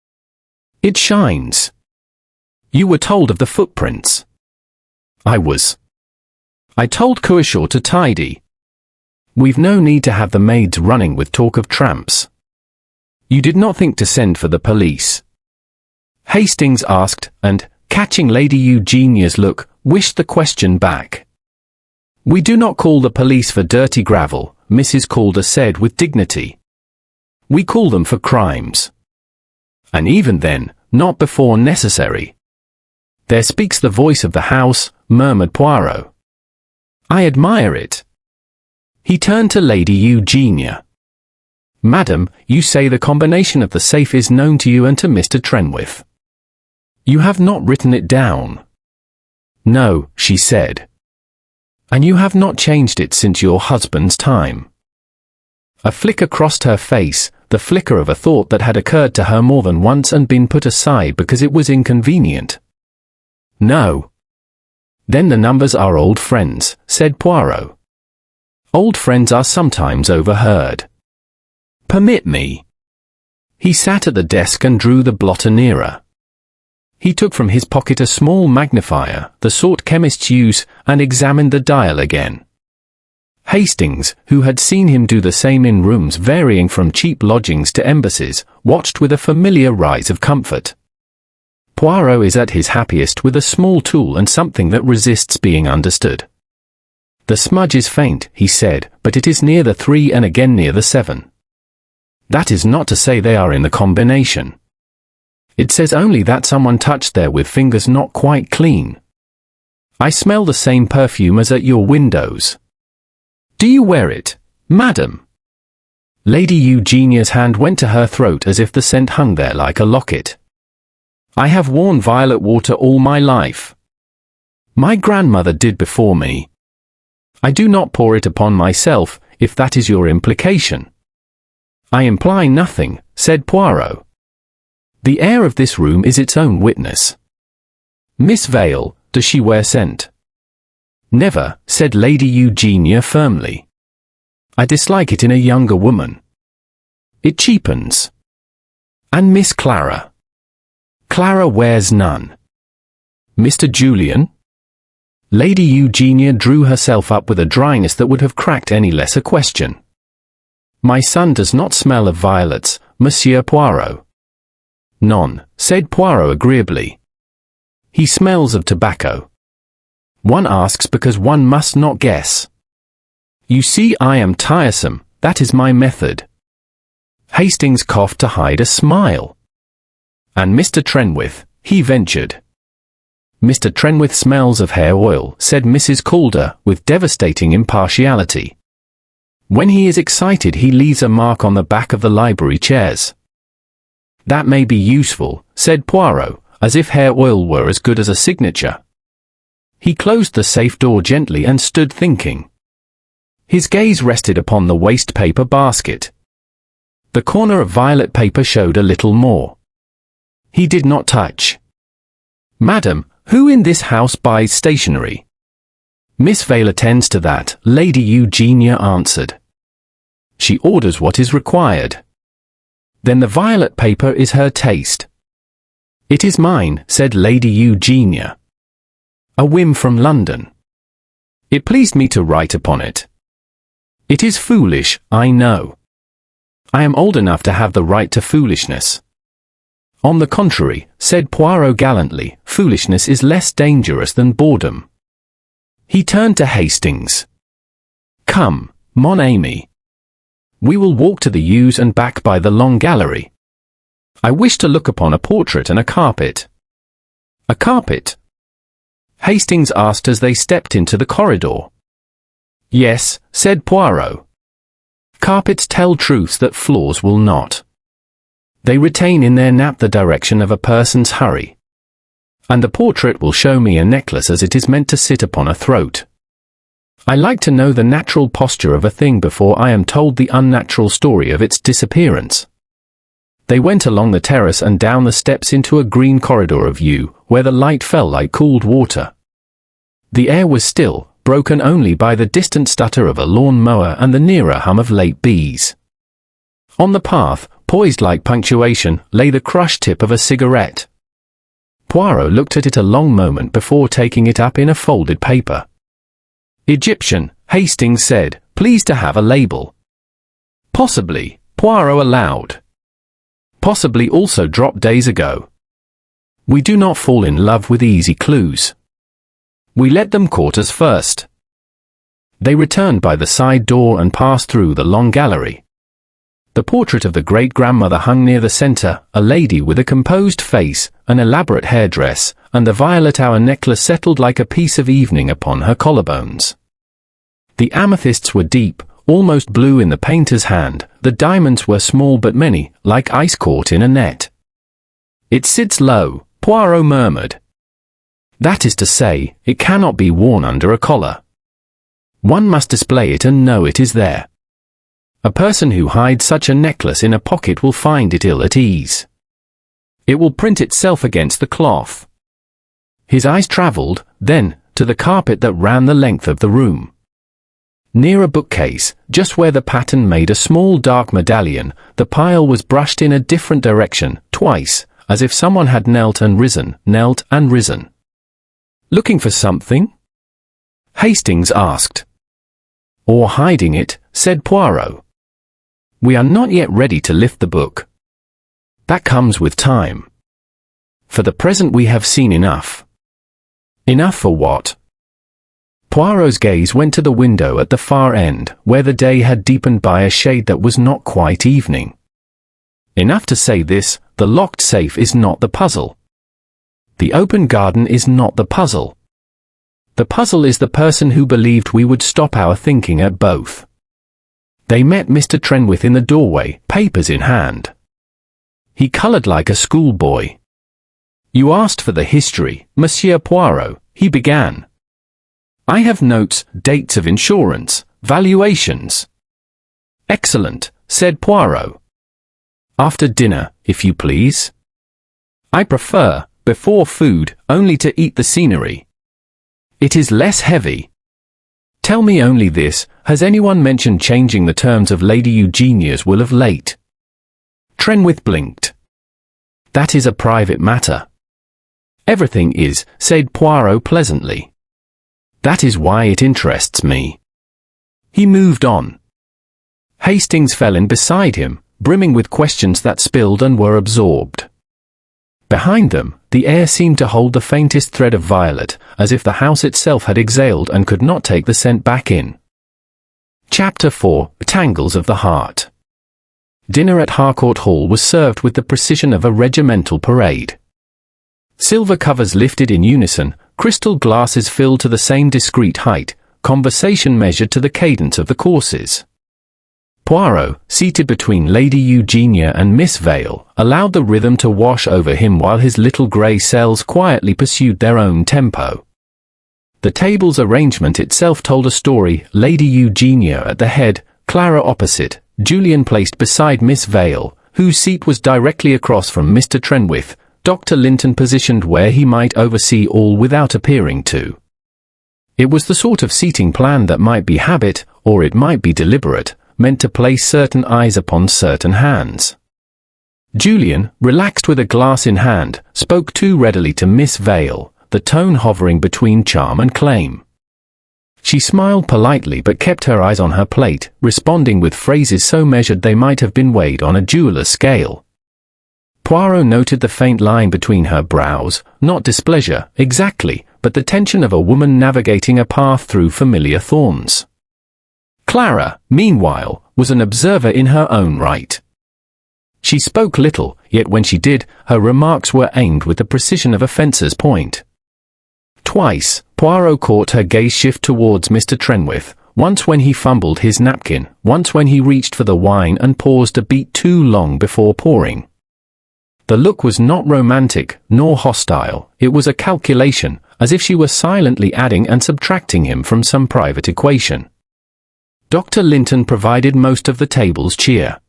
It shines. You were told of the footprints. I was. I told Cleshaw to tidy. We've no need to have the maids running with talk of tramps. You did not think to send for the police? Hastings asked, and, catching Lady Eugenia's look, wished the question back. We do not call the police for dirty gravel, Mrs. Calder said with dignity. We call them for crimes. And even then, not before necessary. There speaks the voice of the house, murmured Poirot. I admire it. He turned to Lady Eugenia. Madam, you say the combination of the safe is known to you and to Mr. Trenwith. You have not written it down. No, she said. And you have not changed it since your husband's time. A flicker crossed her face, the flicker of a thought that had occurred to her more than once and been put aside because it was inconvenient. No. Then the numbers are old friends, said Poirot. Old friends are sometimes overheard. Permit me. He sat at the desk and drew the blotter nearer. He took from his pocket a small magnifier, the sort chemists use, and examined the dial again. Hastings, who had seen him do the same in rooms varying from cheap lodgings to embassies, watched with a familiar rise of comfort. Poirot is at his happiest with a small tool and something that resists being understood. The smudge is faint, he said, but it is near the 3 and again near the 7. That is not to say they are in the combination. It says only that someone touched there with fingers not quite clean. I smell the same perfume as at your windows. Do you wear it, madam? Lady Eugenia's hand went to her throat as if the scent hung there like a locket. I have worn violet water all my life. My grandmother did before me. I do not pour it upon myself, if that is your implication. I imply nothing, said Poirot. The air of this room is its own witness. Miss Vale, does she wear scent? Never, said Lady Eugenia firmly. I dislike it in a younger woman. It cheapens. And Miss Clara? Clara wears none. Mr. Julian? Lady Eugenia drew herself up with a dryness that would have cracked any lesser question. My son does not smell of violets, Monsieur Poirot. None, said Poirot agreeably. He smells of tobacco. One asks because one must not guess. You see, I am tiresome, that is my method. Hastings coughed to hide a smile. And Mr. Trenwith, he ventured. Mr. Trenwith smells of hair oil, said Mrs. Calder, with devastating impartiality. When he is excited he leaves a mark on the back of the library chairs. That may be useful, said Poirot, as if hair oil were as good as a signature. He closed the safe door gently and stood thinking. His gaze rested upon the waste paper basket. The corner of violet paper showed a little more. He did not touch. Madam, who in this house buys stationery? Miss Vale attends to that, Lady Eugenia answered. She orders what is required. Then the violet paper is her taste. It is mine, said Lady Eugenia. A whim from London. It pleased me to write upon it. It is foolish, I know. I am old enough to have the right to foolishness. On the contrary, said Poirot gallantly, foolishness is less dangerous than boredom. He turned to Hastings. Come, mon ami. We will walk to the yews and back by the long gallery. I wish to look upon a portrait and a carpet. A carpet? Hastings asked as they stepped into the corridor. Yes, said Poirot. Carpets tell truths that floors will not. They retain in their nap the direction of a person's hurry. And the portrait will show me a necklace as it is meant to sit upon a throat. I like to know the natural posture of a thing before I am told the unnatural story of its disappearance. They went along the terrace and down the steps into a green corridor of yew, where the light fell like cooled water. The air was still, broken only by the distant stutter of a lawn mower and the nearer hum of late bees. On the path, poised like punctuation, lay the crushed tip of a cigarette. Poirot looked at it a long moment before taking it up in a folded paper. Egyptian, Hastings said, pleased to have a label. Possibly, Poirot allowed. Possibly also dropped days ago. We do not fall in love with easy clues. We let them court us first. They returned by the side door and passed through the long gallery. The portrait of the great-grandmother hung near the centre, a lady with a composed face, an elaborate hairdress, and the violet hour necklace settled like a piece of evening upon her collarbones. The amethysts were deep, almost blue in the painter's hand, the diamonds were small but many, like ice caught in a net. It sits low, Poirot murmured. That is to say, it cannot be worn under a collar. One must display it and know it is there. A person who hides such a necklace in a pocket will find it ill at ease. It will print itself against the cloth. His eyes travelled, then, to the carpet that ran the length of the room. Near a bookcase, just where the pattern made a small dark medallion, the pile was brushed in a different direction, twice, as if someone had knelt and risen. Looking for something? Hastings asked. Or hiding it, said Poirot. We are not yet ready to lift the book. That comes with time. For the present we have seen enough. Enough for what? Poirot's gaze went to the window at the far end, where the day had deepened by a shade that was not quite evening. Enough to say this: the locked safe is not the puzzle. The open garden is not the puzzle. The puzzle is the person who believed we would stop our thinking at both. They met Mr. Trenwith in the doorway, papers in hand. He coloured like a schoolboy. You asked for the history, Monsieur Poirot, he began. I have notes, dates of insurance, valuations. Excellent, said Poirot. After dinner, if you please. I prefer, before food, only to eat the scenery. It is less heavy. Tell me only this, has anyone mentioned changing the terms of Lady Eugenia's will of late? Trenwith blinked. That is a private matter. Everything is, said Poirot pleasantly. That is why it interests me. He moved on. Hastings fell in beside him, brimming with questions that spilled and were absorbed. Behind them, the air seemed to hold the faintest thread of violet, as if the house itself had exhaled and could not take the scent back in. Chapter 4: Tangles of the Heart. Dinner at Harcourt Hall was served with the precision of a regimental parade. Silver covers lifted in unison, crystal glasses filled to the same discreet height, conversation measured to the cadence of the courses. Poirot, seated between Lady Eugenia and Miss Vale, allowed the rhythm to wash over him while his little grey cells quietly pursued their own tempo. The table's arrangement itself told a story: Lady Eugenia at the head, Clara opposite, Julian placed beside Miss Vale, whose seat was directly across from Mr. Trenwith, Dr. Linton positioned where he might oversee all without appearing to. It was the sort of seating plan that might be habit, or it might be deliberate, meant to place certain eyes upon certain hands. Julian, relaxed with a glass in hand, spoke too readily to Miss Vale, the tone hovering between charm and claim. She smiled politely but kept her eyes on her plate, responding with phrases so measured they might have been weighed on a jeweler's scale. Poirot noted the faint line between her brows, not displeasure, exactly, but the tension of a woman navigating a path through familiar thorns. Clara, meanwhile, was an observer in her own right. She spoke little, yet when she did, her remarks were aimed with the precision of a fencer's point. Twice, Poirot caught her gaze shift towards Mr. Trenwith, once when he fumbled his napkin, once when he reached for the wine and paused a beat too long before pouring. The look was not romantic, nor hostile, it was a calculation, as if she were silently adding and subtracting him from some private equation. Dr. Linton provided most of the table's cheer.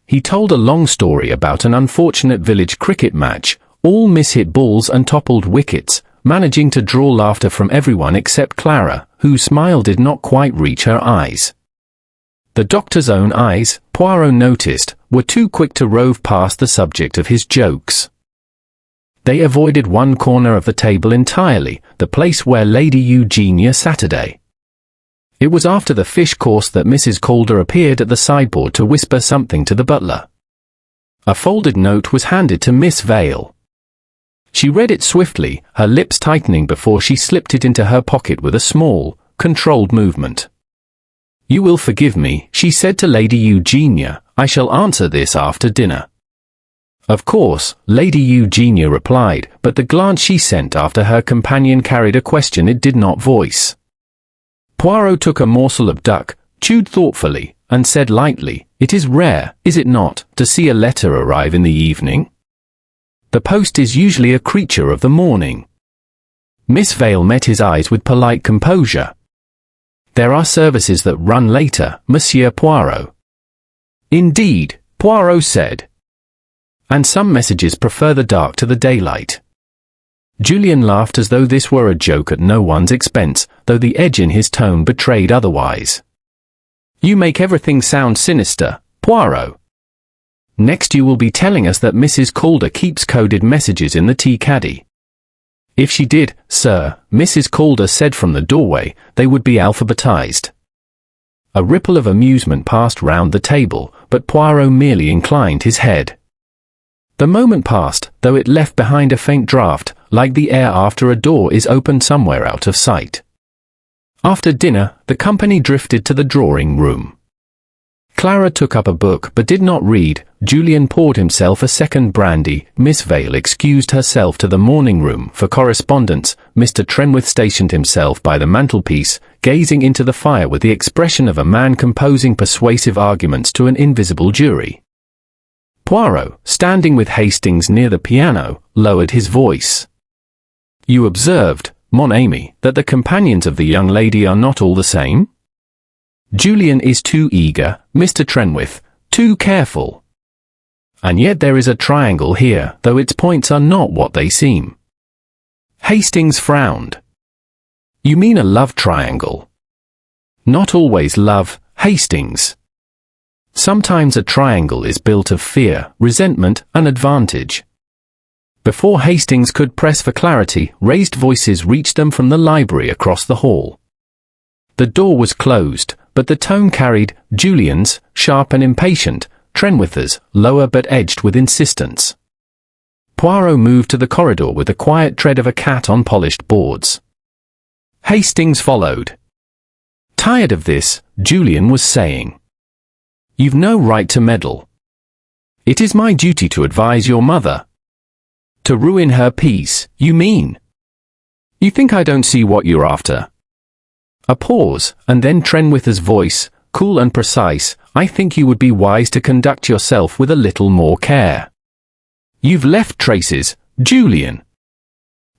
He told a long story about an unfortunate village cricket match, all mishit balls and toppled wickets, managing to draw laughter from everyone except Clara, whose smile did not quite reach her eyes. The doctor's own eyes, Poirot noticed, were too quick to rove past the subject of his jokes. They avoided one corner of the table entirely, the place where Lady Eugenia sat. It was after the fish course that Mrs. Calder appeared at the sideboard to whisper something to the butler. A folded note was handed to Miss Vale. She read it swiftly, her lips tightening before she slipped it into her pocket with a small, controlled movement. "You will forgive me," she said to Lady Eugenia, "I shall answer this after dinner." Of course, Lady Eugenia replied, but the glance she sent after her companion carried a question it did not voice. Poirot took a morsel of duck, chewed thoughtfully, and said lightly, "It is rare, is it not, to see a letter arrive in the evening?" The post is usually a creature of the morning. Miss Vale met his eyes with polite composure. There are services that run later, Monsieur Poirot. Indeed, Poirot said. And some messages prefer the dark to the daylight. Julian laughed as though this were a joke at no one's expense, though the edge in his tone betrayed otherwise. You make everything sound sinister, Poirot. Next you will be telling us that Mrs. Calder keeps coded messages in the tea caddy. If she did, sir, Mrs. Calder said from the doorway, they would be alphabetized. A ripple of amusement passed round the table, but Poirot merely inclined his head. The moment passed, though it left behind a faint draught, like the air after a door is opened somewhere out of sight. After dinner, the company drifted to the drawing-room. Clara took up a book but did not read. Julian poured himself a second brandy. Miss Vale excused herself to the morning-room for correspondence. Mr. Trenwith stationed himself by the mantelpiece, gazing into the fire with the expression of a man composing persuasive arguments to an invisible jury. Poirot, standing with Hastings near the piano, lowered his voice. You observed, mon ami, that the companions of the young lady are not all the same? Julian is too eager, Mr. Trenwith, too careful. And yet there is a triangle here, though its points are not what they seem. Hastings frowned. You mean a love triangle? Not always love, Hastings. Sometimes a triangle is built of fear, resentment, and advantage. Before Hastings could press for clarity, raised voices reached them from the library across the hall. The door was closed, but the tone carried, Julian's, sharp and impatient, Trenwith's, lower but edged with insistence. Poirot moved to the corridor with the quiet tread of a cat on polished boards. Hastings followed. Tired of this, Julian was saying. You've no right to meddle. It is my duty to advise your mother. To ruin her peace, you mean? You think I don't see what you're after? A pause, and then Trenwith's voice, cool and precise, I think you would be wise to conduct yourself with a little more care. You've left traces, Julian.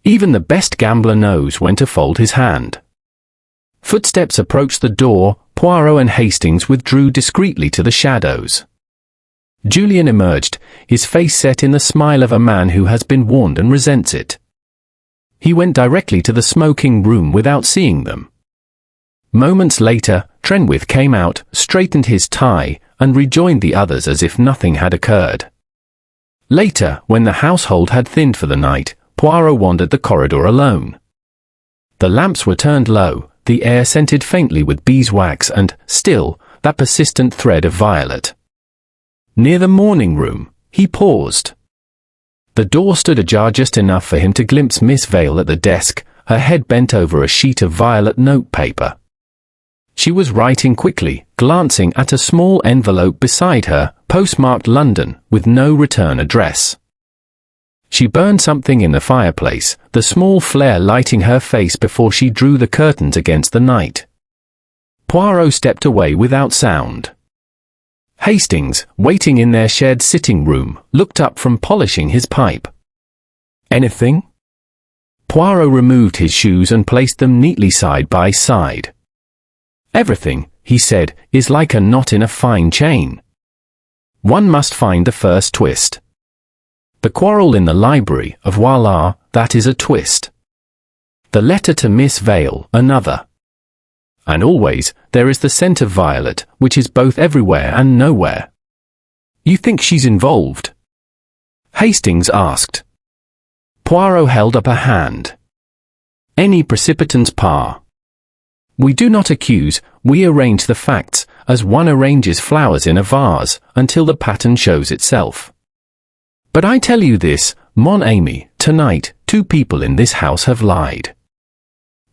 Even the best gambler knows when to fold his hand. Footsteps approached the door. Poirot and Hastings withdrew discreetly to the shadows. Julian emerged, his face set in the smile of a man who has been warned and resents it. He went directly to the smoking room without seeing them. Moments later, Trenwith came out, straightened his tie, and rejoined the others as if nothing had occurred. Later, when the household had thinned for the night, Poirot wandered the corridor alone. The lamps were turned low, the air scented faintly with beeswax and, still, that persistent thread of violet. Near the morning-room, he paused. The door stood ajar just enough for him to glimpse Miss Vale at the desk, her head bent over a sheet of violet notepaper. She was writing quickly, glancing at a small envelope beside her, postmarked London, with no return address. She burned something in the fireplace, the small flare lighting her face before she drew the curtains against the night. Poirot stepped away without sound. Hastings, waiting in their shared sitting room, looked up from polishing his pipe. Anything? Poirot removed his shoes and placed them neatly side by side. Everything, he said, is like a knot in a fine chain. One must find the first twist. The quarrel in the library, voila, that is a twist. The letter to Miss Vale, another. And always, there is the scent of violet, which is both everywhere and nowhere. You think she's involved? Hastings asked. Poirot held up a hand. Any precipitance par. We do not accuse, we arrange the facts, as one arranges flowers in a vase, until the pattern shows itself. But I tell you this, mon ami, tonight, two people in this house have lied.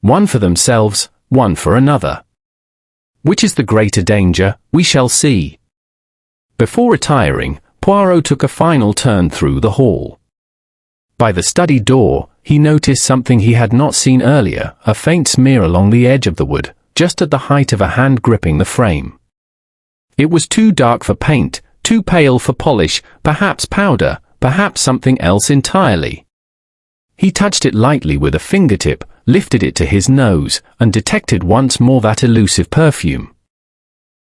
One for themselves, one for another. Which is the greater danger, we shall see. Before retiring, Poirot took a final turn through the hall. By the study door, he noticed something he had not seen earlier, a faint smear along the edge of the wood, just at the height of a hand gripping the frame. It was too dark for paint, too pale for polish, perhaps powder, perhaps something else entirely. He touched it lightly with a fingertip, lifted it to his nose, and detected once more that elusive perfume.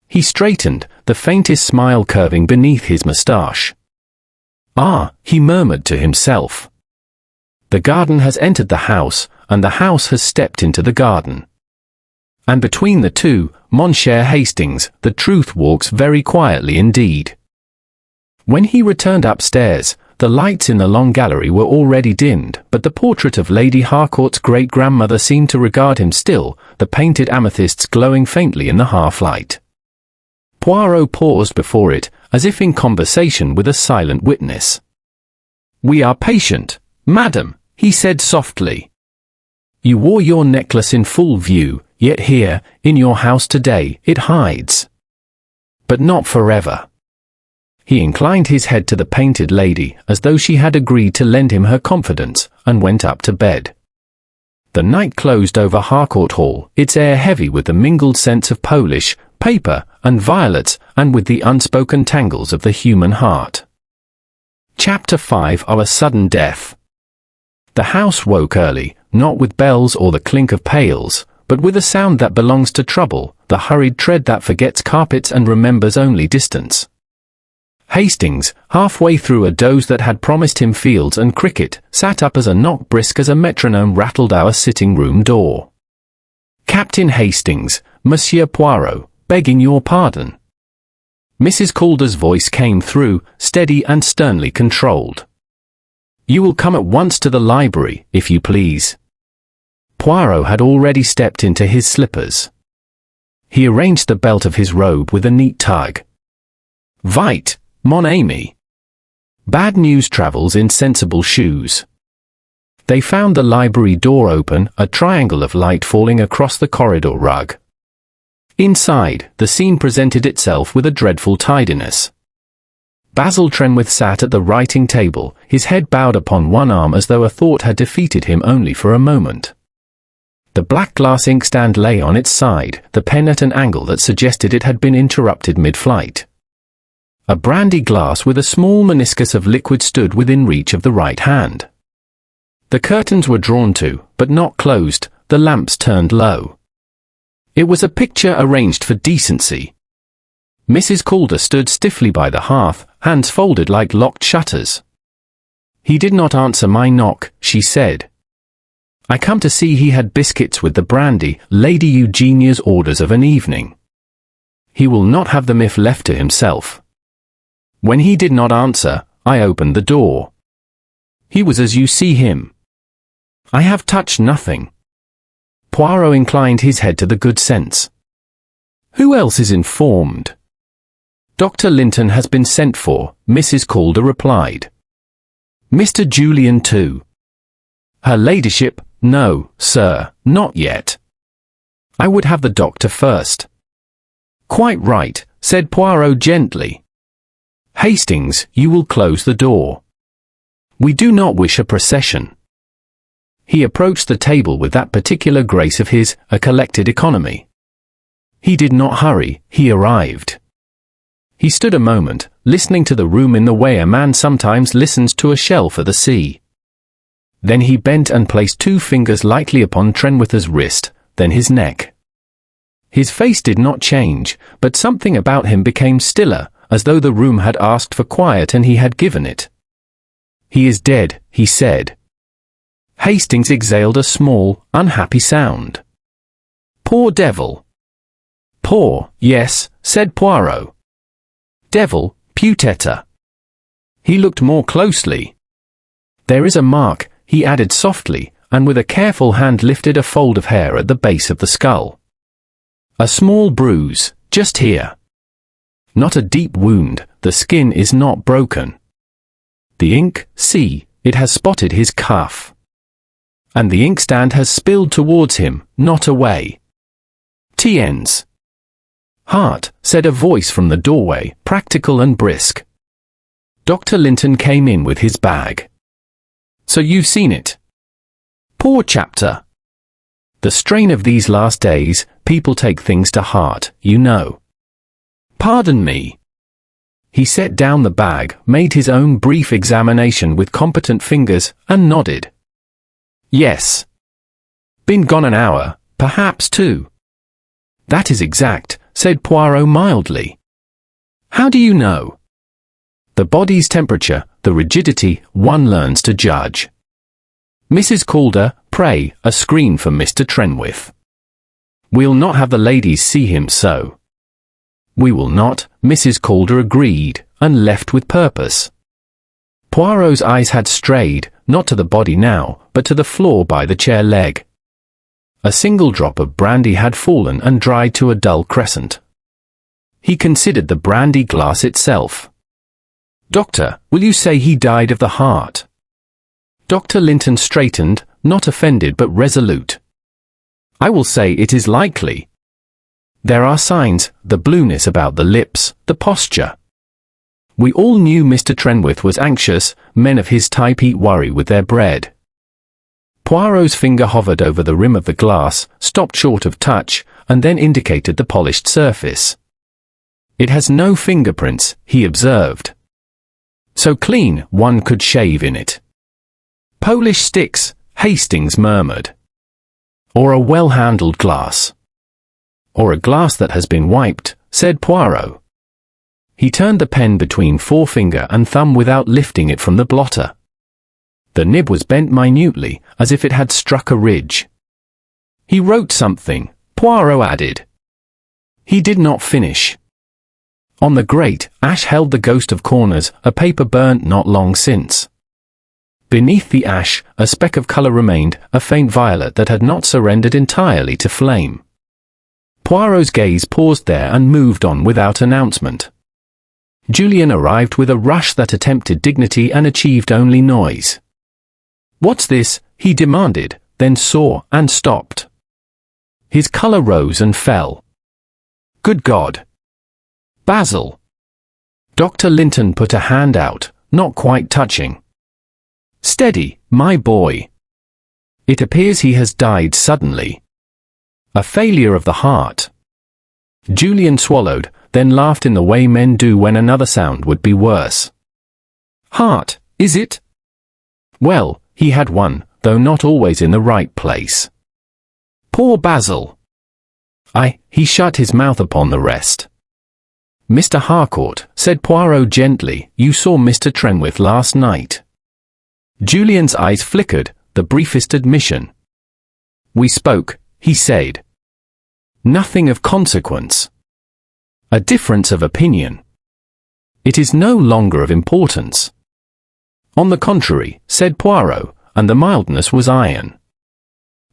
He straightened, the faintest smile curving beneath his moustache. "Ah," he murmured to himself. "The garden has entered the house, and the house has stepped into the garden. And between the two, Monsieur Hastings, the truth walks very quietly indeed." When he returned upstairs, the lights in the long gallery were already dimmed, but the portrait of Lady Harcourt's great-grandmother seemed to regard him still, the painted amethysts glowing faintly in the half-light. Poirot paused before it, as if in conversation with a silent witness. "We are patient, madam," he said softly. "You wore your necklace in full view, yet here, in your house today, it hides. But not forever." He inclined his head to the painted lady, as though she had agreed to lend him her confidence, and went up to bed. The night closed over Harcourt Hall, its air heavy with the mingled scents of Polish, paper, and violets, and with the unspoken tangles of the human heart. Chapter 5 of A Sudden Death. The house woke early, not with bells or the clink of pails, but with a sound that belongs to trouble, the hurried tread that forgets carpets and remembers only distance. Hastings, halfway through a doze that had promised him fields and cricket, sat up as a knock brisk as a metronome rattled our sitting-room door. "Captain Hastings, Monsieur Poirot, begging your pardon." Mrs. Calder's voice came through, steady and sternly controlled. "You will come at once to the library, if you please." Poirot had already stepped into his slippers. He arranged the belt of his robe with a neat tug. "Vite, mon ami." Bad news travels in sensible shoes. They found the library door open, a triangle of light falling across the corridor rug. Inside, the scene presented itself with a dreadful tidiness. Basil Trenwith sat at the writing table, his head bowed upon one arm as though a thought had defeated him only for a moment. The black glass inkstand lay on its side, the pen at an angle that suggested it had been interrupted mid-flight. A brandy glass with a small meniscus of liquid stood within reach of the right hand. The curtains were drawn to, but not closed, the lamps turned low. It was a picture arranged for decency. Mrs. Calder stood stiffly by the hearth, hands folded like locked shutters. "He did not answer my knock," she said. "I come to see he had biscuits with the brandy, Lady Eugenia's orders of an evening. He will not have them if left to himself." When he did not answer, I opened the door. He was as you see him. "I have touched nothing." Poirot inclined his head to the good sense. "Who else is informed?" "Dr. Linton has been sent for," Mrs. Calder replied. "Mr. Julian too?" "Her ladyship, no, sir, not yet. I would have the doctor first." "Quite right," said Poirot gently. "Hastings, you will close the door. We do not wish a procession." He approached the table with that particular grace of his, a collected economy. He did not hurry, he arrived. He stood a moment, listening to the room in the way a man sometimes listens to a shell for the sea. Then he bent and placed 2 fingers lightly upon Trenwith's wrist, then his neck. His face did not change, but something about him became stiller, as though the room had asked for quiet and he had given it. "He is dead," he said. Hastings exhaled a small, unhappy sound. "Poor devil." "Poor, yes," said Poirot. "Devil, peut-être." He looked more closely. "There is a mark," he added softly, and with a careful hand lifted a fold of hair at the base of the skull. "A small bruise, just here. Not a deep wound, the skin is not broken. The ink, see, it has spotted his cuff. And the inkstand has spilled towards him, not away. Tiens." "Heart," said a voice from the doorway, practical and brisk. Dr. Linton came in with his bag. "So you've seen it?" "Poor chapter. The strain of these last days, people take things to heart, you know." "Pardon me." He set down the bag, made his own brief examination with competent fingers, and nodded. Yes. Been gone an hour, perhaps 2. That is exact, said Poirot mildly. How do you know? The body's temperature, the rigidity, one learns to judge. Mrs. Calder, pray, a screen for Mr. Trenwith. We'll not have the ladies see him so. We will not, Mrs. Calder agreed, and left with purpose. Poirot's eyes had strayed, not to the body now, but to the floor by the chair leg. A single drop of brandy had fallen and dried to a dull crescent. He considered the brandy glass itself. Doctor, will you say he died of the heart? Dr. Linton straightened, not offended but resolute. I will say it is likely. There are signs, the blueness about the lips, the posture. We all knew Mr. Trenwith was anxious, men of his type eat worry with their bread. Poirot's finger hovered over the rim of the glass, stopped short of touch, and then indicated the polished surface. It has no fingerprints, he observed. So clean, one could shave in it. Polish sticks, Hastings murmured. Or a well-handled glass. Or a glass that has been wiped, said Poirot. He turned the pen between forefinger and thumb without lifting it from the blotter. The nib was bent minutely, as if it had struck a ridge. He wrote something, Poirot added. He did not finish. On the grate, ash held the ghost of corners, a paper burnt not long since. Beneath the ash, a speck of colour remained, a faint violet that had not surrendered entirely to flame. Poirot's gaze paused there and moved on without announcement. Julian arrived with a rush that attempted dignity and achieved only noise. What's this? He demanded, then saw and stopped. His colour rose and fell. Good God! Basil! Dr. Linton put a hand out, not quite touching. Steady, my boy. It appears he has died suddenly. A failure of the heart. Julian swallowed, then laughed in the way men do when another sound would be worse. Heart, is it? Well, he had one, though not always in the right place. Poor Basil. He shut his mouth upon the rest. Mr. Harcourt, said Poirot gently, you saw Mr. Trenwith last night. Julian's eyes flickered, the briefest admission. We spoke, he said. Nothing of consequence. A difference of opinion. It is no longer of importance. On the contrary, said Poirot, and the mildness was iron.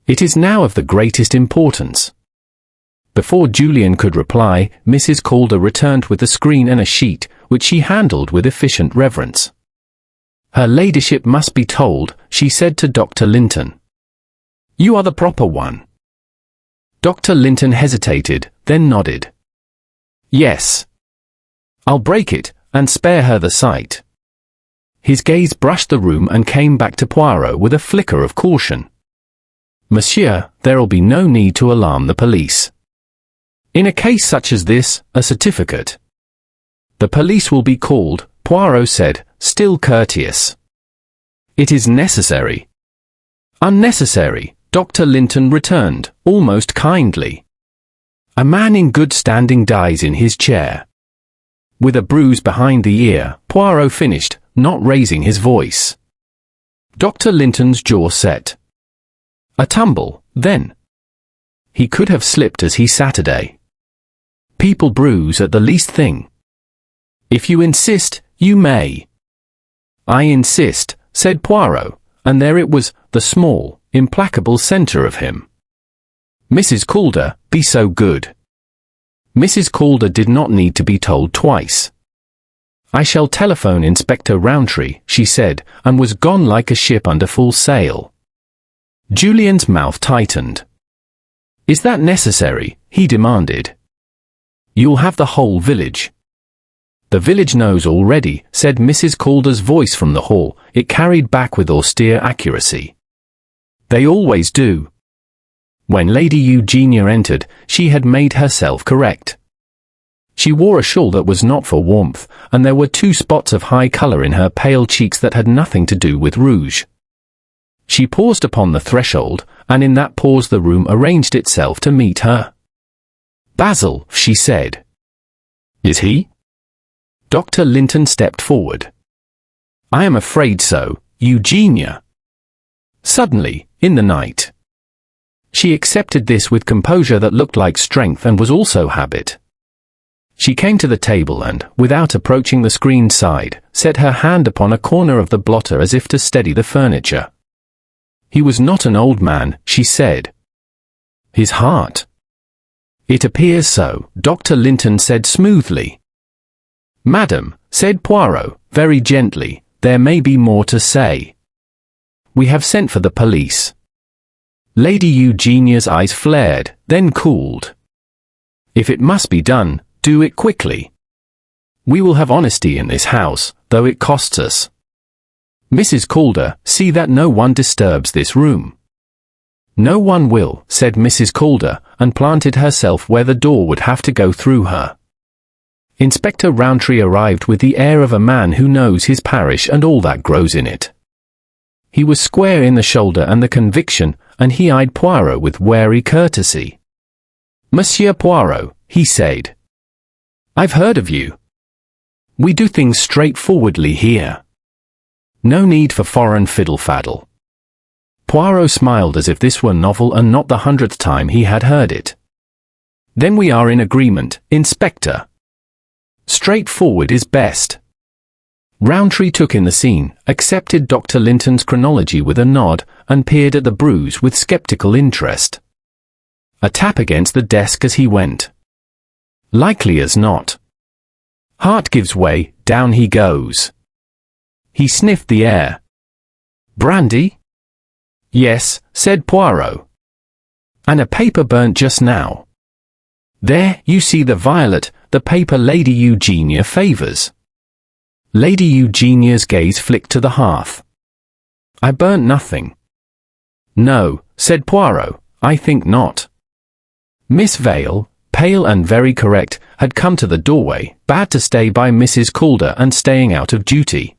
It is now of the greatest importance. Before Julian could reply, Mrs. Calder returned with the screen and a sheet, which she handled with efficient reverence. Her ladyship must be told, she said to Dr. Linton. You are the proper one. Dr. Linton hesitated, then nodded. Yes. I'll break it, and spare her the sight. His gaze brushed the room and came back to Poirot with a flicker of caution. Monsieur, there'll be no need to alarm the police. In a case such as this, a certificate. The police will be called, Poirot said, still courteous. It is necessary. Unnecessary, Dr. Linton returned, almost kindly. A man in good standing dies in his chair. With a bruise behind the ear, Poirot finished, not raising his voice. Dr. Linton's jaw set. A tumble, then. He could have slipped as he Saturday. People bruise at the least thing. If you insist, you may. I insist, said Poirot, and there it was, the small, implacable centre of him. Mrs. Calder, be so good. Mrs. Calder did not need to be told twice. I shall telephone Inspector Rowntree, she said, and was gone like a ship under full sail. Julian's mouth tightened. Is that necessary? He demanded. You'll have the whole village. The village knows already, said Mrs. Calder's voice from the hall. It carried back with austere accuracy. They always do. When Lady Eugenia entered, she had made herself correct. She wore a shawl that was not for warmth, and there were 2 spots of high colour in her pale cheeks that had nothing to do with rouge. She paused upon the threshold, and in that pause the room arranged itself to meet her. "Basil," she said. "Is he?" Dr. Linton stepped forward. "I am afraid so, Eugenia." Suddenly, in the night. She accepted this with composure that looked like strength and was also habit. She came to the table and, without approaching the screened side, set her hand upon a corner of the blotter as if to steady the furniture. "He was not an old man," she said. "His heart." "It appears so," Dr. Linton said smoothly. "Madam," said Poirot, very gently, "there may be more to say. We have sent for the police." Lady Eugenia's eyes flared, then cooled. "If it must be done, do it quickly. We will have honesty in this house, though it costs us. Mrs. Calder, see that no one disturbs this room." "No one will," said Mrs. Calder, and planted herself where the door would have to go through her. Inspector Rowntree arrived with the air of a man who knows his parish and all that grows in it. He was square in the shoulder and the conviction, and he eyed Poirot with wary courtesy. "Monsieur Poirot," he said. "I've heard of you. We do things straightforwardly here. No need for foreign fiddle-faddle." Poirot smiled as if this were novel and not the 100th time he had heard it. "Then we are in agreement, Inspector. Straightforward is best." Rowntree took in the scene, accepted Dr. Linton's chronology with a nod, and peered at the bruise with sceptical interest. A tap against the desk as he went. Likely as not. Heart gives way, down he goes. He sniffed the air. "Brandy?" "Yes," said Poirot. "And a paper burnt just now. There, you see the violet, the paper Lady Eugenia favours." Lady Eugenia's gaze flicked to the hearth. "I burnt nothing." "No," said Poirot, "I think not." Miss Vale, pale and very correct, had come to the doorway, bad to stay by Mrs. Calder and staying out of duty.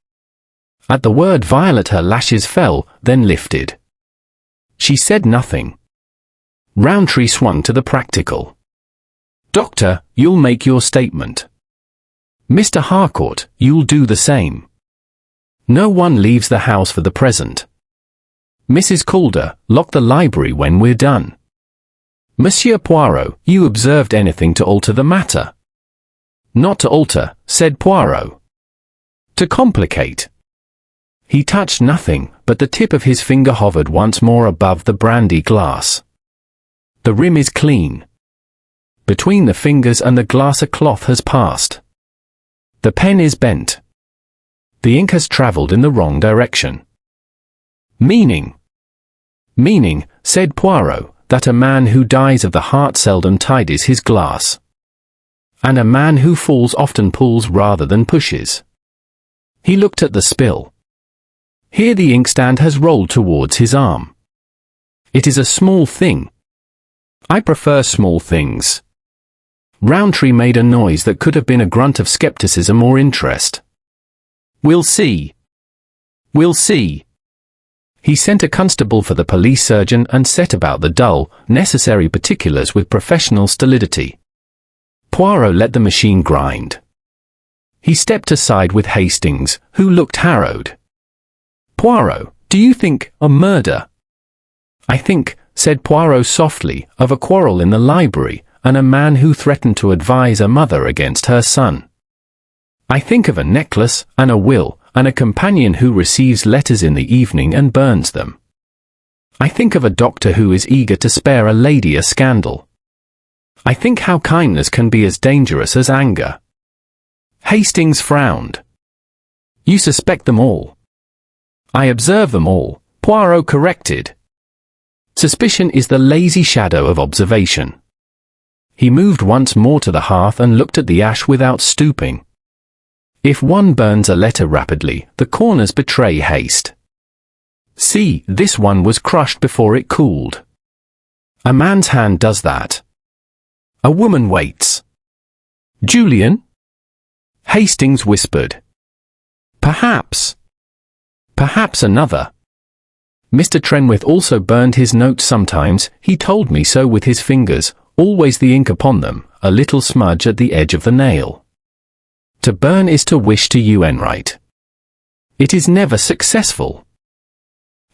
At the word violet her lashes fell, then lifted. She said nothing. Rowntree swung to the practical. "Doctor, you'll make your statement. Mr. Harcourt, you'll do the same. No one leaves the house for the present. Mrs. Calder, lock the library when we're done. Monsieur Poirot, you observed anything to alter the matter?" "Not to alter," said Poirot. "To complicate." He touched nothing, but the tip of his finger hovered once more above the brandy glass. "The rim is clean. Between the fingers and the glass a cloth has passed. The pen is bent. The ink has travelled in the wrong direction." "Meaning?" "Meaning," said Poirot, "that a man who dies of the heart seldom tidies his glass. And a man who falls often pulls rather than pushes." He looked at the spill. Here the inkstand has rolled towards his arm. "It is a small thing. I prefer small things." Rowntree made a noise that could have been a grunt of skepticism or interest. "We'll see. We'll see." He sent a constable for the police surgeon and set about the dull, necessary particulars with professional stolidity. Poirot let the machine grind. He stepped aside with Hastings, who looked harrowed. "Poirot, do you think a murder?" "I think," said Poirot softly, "of a quarrel in the library, and a man who threatened to advise a mother against her son. I think of a necklace, and a will, and a companion who receives letters in the evening and burns them. I think of a doctor who is eager to spare a lady a scandal. I think how kindness can be as dangerous as anger." Hastings frowned. "You suspect them all." "I observe them all," Poirot corrected. "Suspicion is the lazy shadow of observation." He moved once more to the hearth and looked at the ash without stooping. If one burns a letter rapidly, the corners betray haste. See, this one was crushed before it cooled. A man's hand does that. A woman waits. Julian? Hastings whispered. Perhaps. Perhaps another. Mr. Trenwith also burned his notes sometimes, he told me so with his fingers, always the ink upon them, a little smudge at the edge of the nail. To burn is to wish to write. It is never successful.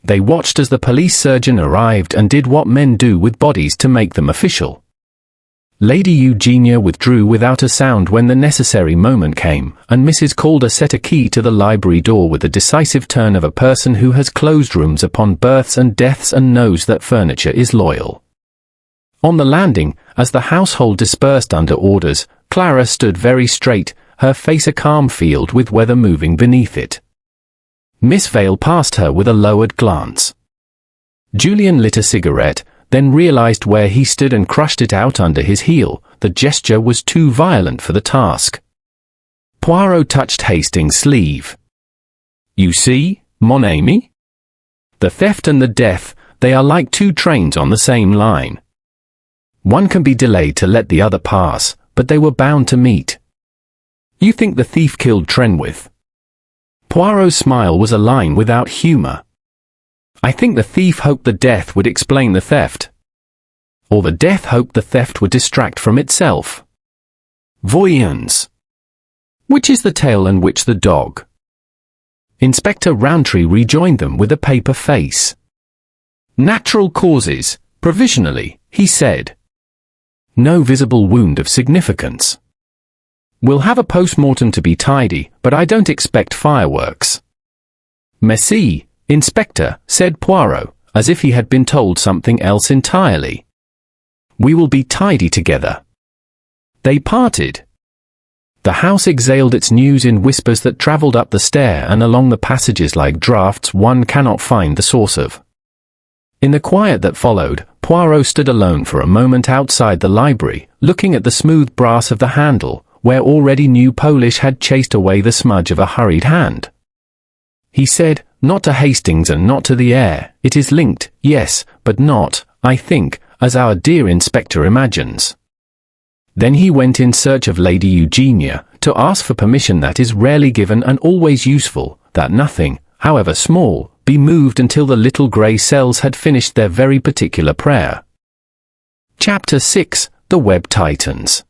They watched as the police surgeon arrived and did what men do with bodies to make them official. Lady Eugenia withdrew without a sound when the necessary moment came, and Mrs. Calder set a key to the library door with the decisive turn of a person who has closed rooms upon births and deaths and knows that furniture is loyal. On the landing, as the household dispersed under orders, Clara stood very straight, her face a calm field with weather moving beneath it. Miss Vale passed her with a lowered glance. Julian lit a cigarette, then realized where he stood and crushed it out under his heel. The gesture was too violent for the task. Poirot touched Hastings' sleeve. You see, mon ami? The theft and the death, they are like two trains on the same line. One can be delayed to let the other pass, but they were bound to meet. You think the thief killed Trenwith? Poirot's smile was a line without humor. I think the thief hoped the death would explain the theft. Or the death hoped the theft would distract from itself. Voyons. Which is the tail and which the dog? Inspector Rowntree rejoined them with a paper face. Natural causes, provisionally, he said. No visible wound of significance. We'll have a post-mortem to be tidy, but I don't expect fireworks. Merci, Inspector, said Poirot, as if he had been told something else entirely. We will be tidy together. They parted. The house exhaled its news in whispers that travelled up the stair and along the passages like draughts one cannot find the source of. In the quiet that followed, Poirot stood alone for a moment outside the library, looking at the smooth brass of the handle, where already new polish had chased away the smudge of a hurried hand. He said, not to Hastings and not to the heir, it is linked, yes, but not, I think, as our dear inspector imagines. Then he went in search of Lady Eugenia, to ask for permission that is rarely given and always useful, that nothing, however small, be moved until the little grey cells had finished their very particular prayer. Chapter 6, The Web Tightens.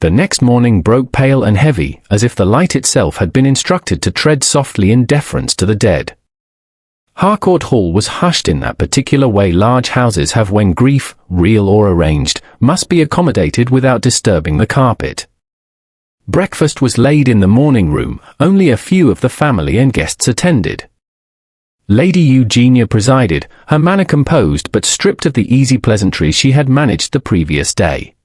The next morning broke pale and heavy, as if the light itself had been instructed to tread softly in deference to the dead. Harcourt Hall was hushed in that particular way large houses have when grief, real or arranged, must be accommodated without disturbing the carpet. Breakfast was laid in the morning room, only a few of the family and guests attended. Lady Eugenia presided, her manner composed but stripped of the easy pleasantries she had managed the previous day.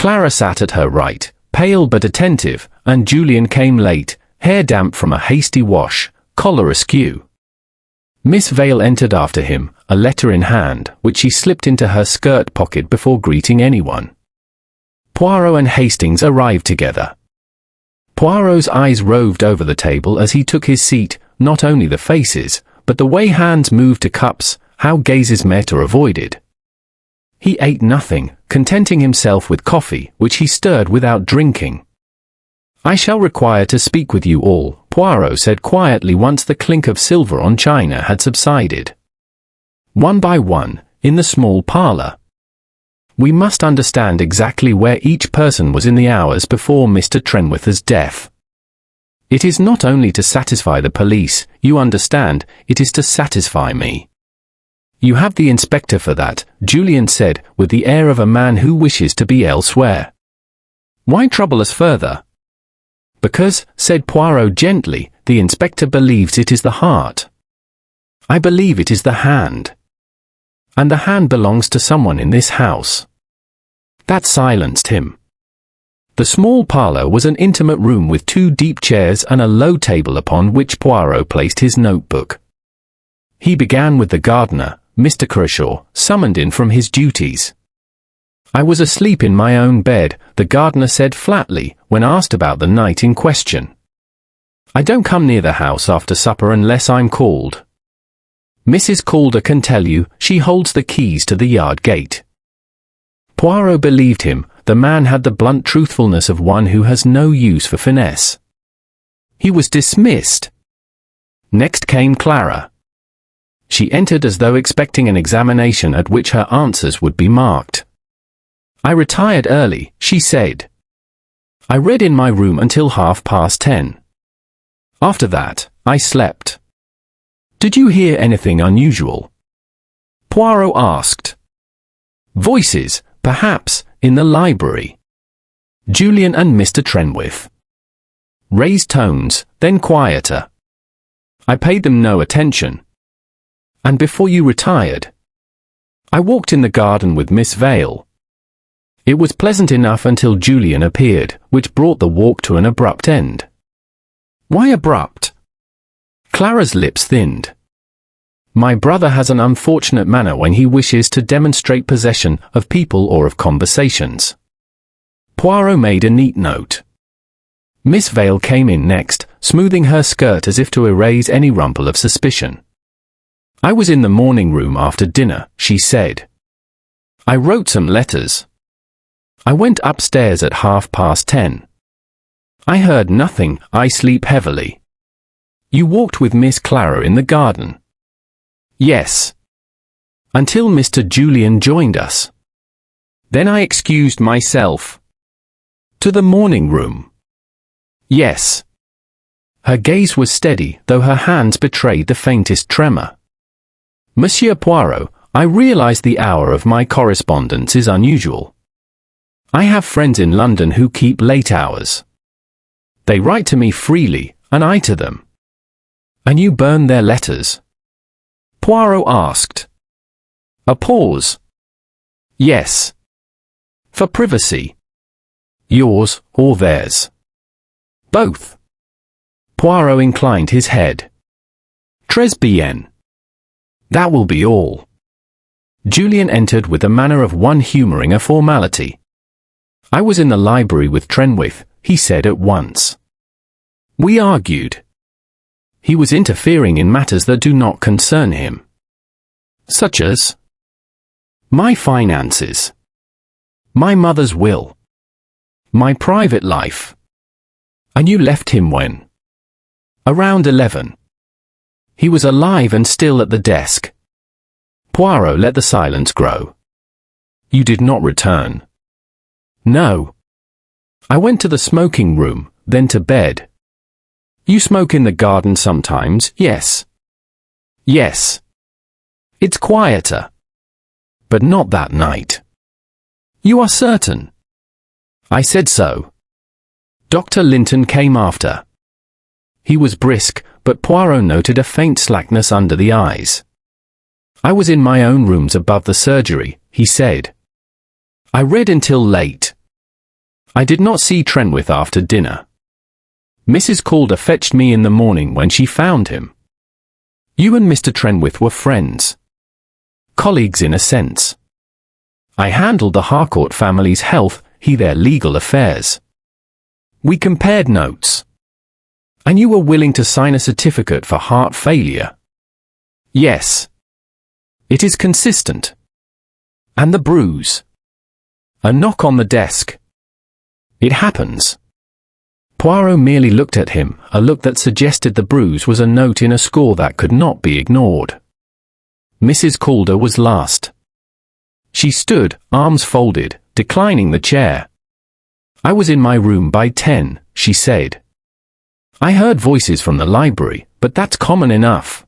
Clara sat at her right, pale but attentive, and Julian came late, hair damp from a hasty wash, collar askew. Miss Vale entered after him, a letter in hand, which she slipped into her skirt pocket before greeting anyone. Poirot and Hastings arrived together. Poirot's eyes roved over the table as he took his seat, not only the faces, but the way hands moved to cups, how gazes met or avoided. He ate nothing, contenting himself with coffee, which he stirred without drinking. I shall require to speak with you all, Poirot said quietly once the clink of silver on china had subsided. One by one, in the small parlour. We must understand exactly where each person was in the hours before Mr. Trenwith's death. It is not only to satisfy the police, you understand, it is to satisfy me. You have the inspector for that, Julian said, with the air of a man who wishes to be elsewhere. Why trouble us further? Because, said Poirot gently, the inspector believes it is the heart. I believe it is the hand. And the hand belongs to someone in this house. That silenced him. The small parlour was an intimate room with two deep chairs and a low table upon which Poirot placed his notebook. He began with the gardener, Mr. Kershaw, summoned in from his duties. I was asleep in my own bed, the gardener said flatly, when asked about the night in question. I don't come near the house after supper unless I'm called. Mrs. Calder can tell you, she holds the keys to the yard gate. Poirot believed him, the man had the blunt truthfulness of one who has no use for finesse. He was dismissed. Next came Clara. She entered as though expecting an examination at which her answers would be marked. "I retired early," she said. "I read in my room until 10:30. After that, I slept." "Did you hear anything unusual?" Poirot asked. "Voices, perhaps, in the library. Julian and Mr. Trenwith. Raised tones, then quieter. I paid them no attention." "And before you retired?" "I walked in the garden with Miss Vale. It was pleasant enough until Julian appeared, which brought the walk to an abrupt end." "Why abrupt?" Clara's lips thinned. "My brother has an unfortunate manner when he wishes to demonstrate possession of people or of conversations." Poirot made a neat note. Miss Vale came in next, smoothing her skirt as if to erase any rumple of suspicion. "I was in the morning room after dinner," she said. "I wrote some letters. I went upstairs at 10:30. I heard nothing, I sleep heavily." "You walked with Miss Clara in the garden?" "Yes. Until Mr. Julian joined us. Then I excused myself." "To the morning room?" "Yes." Her gaze was steady, though her hands betrayed the faintest tremor. "Monsieur Poirot, I realize the hour of my correspondence is unusual. I have friends in London who keep late hours. They write to me freely, and I to them." "And you burn their letters?" Poirot asked. A pause. "Yes." "For privacy?" "Yours, or theirs?" "Both." Poirot inclined his head. "Très bien. That will be all." Julian entered with the manner of one humouring a formality. "I was in the library with Trenwith," he said at once. "We argued. He was interfering in matters that do not concern him." "Such as?" "My finances. My mother's will. My private life." "And you left him when?" "Around 11. He was alive and still at the desk." Poirot let the silence grow. "You did not return?" "No. I went to the smoking room, then to bed." "You smoke in the garden sometimes, yes?" "Yes. It's quieter." "But not that night." "You are certain?" "I said so." Dr. Linton came after. He was brisk, but Poirot noted a faint slackness under the eyes. "I was in my own rooms above the surgery," he said. "I read until late. I did not see Trenwith after dinner. Mrs. Calder fetched me in the morning when she found him." "You and Mr. Trenwith were friends?" "Colleagues in a sense. I handled the Harcourt family's health, he their legal affairs. We compared notes." "And you were willing to sign a certificate for heart failure?" "Yes." "It is consistent." "And the bruise?" "A knock on the desk." "It happens." Poirot merely looked at him, a look that suggested the bruise was a note in a score that could not be ignored. Mrs. Calder was last. She stood, arms folded, declining the chair. "I was in my room by 10, she said. "I heard voices from the library, but that's common enough.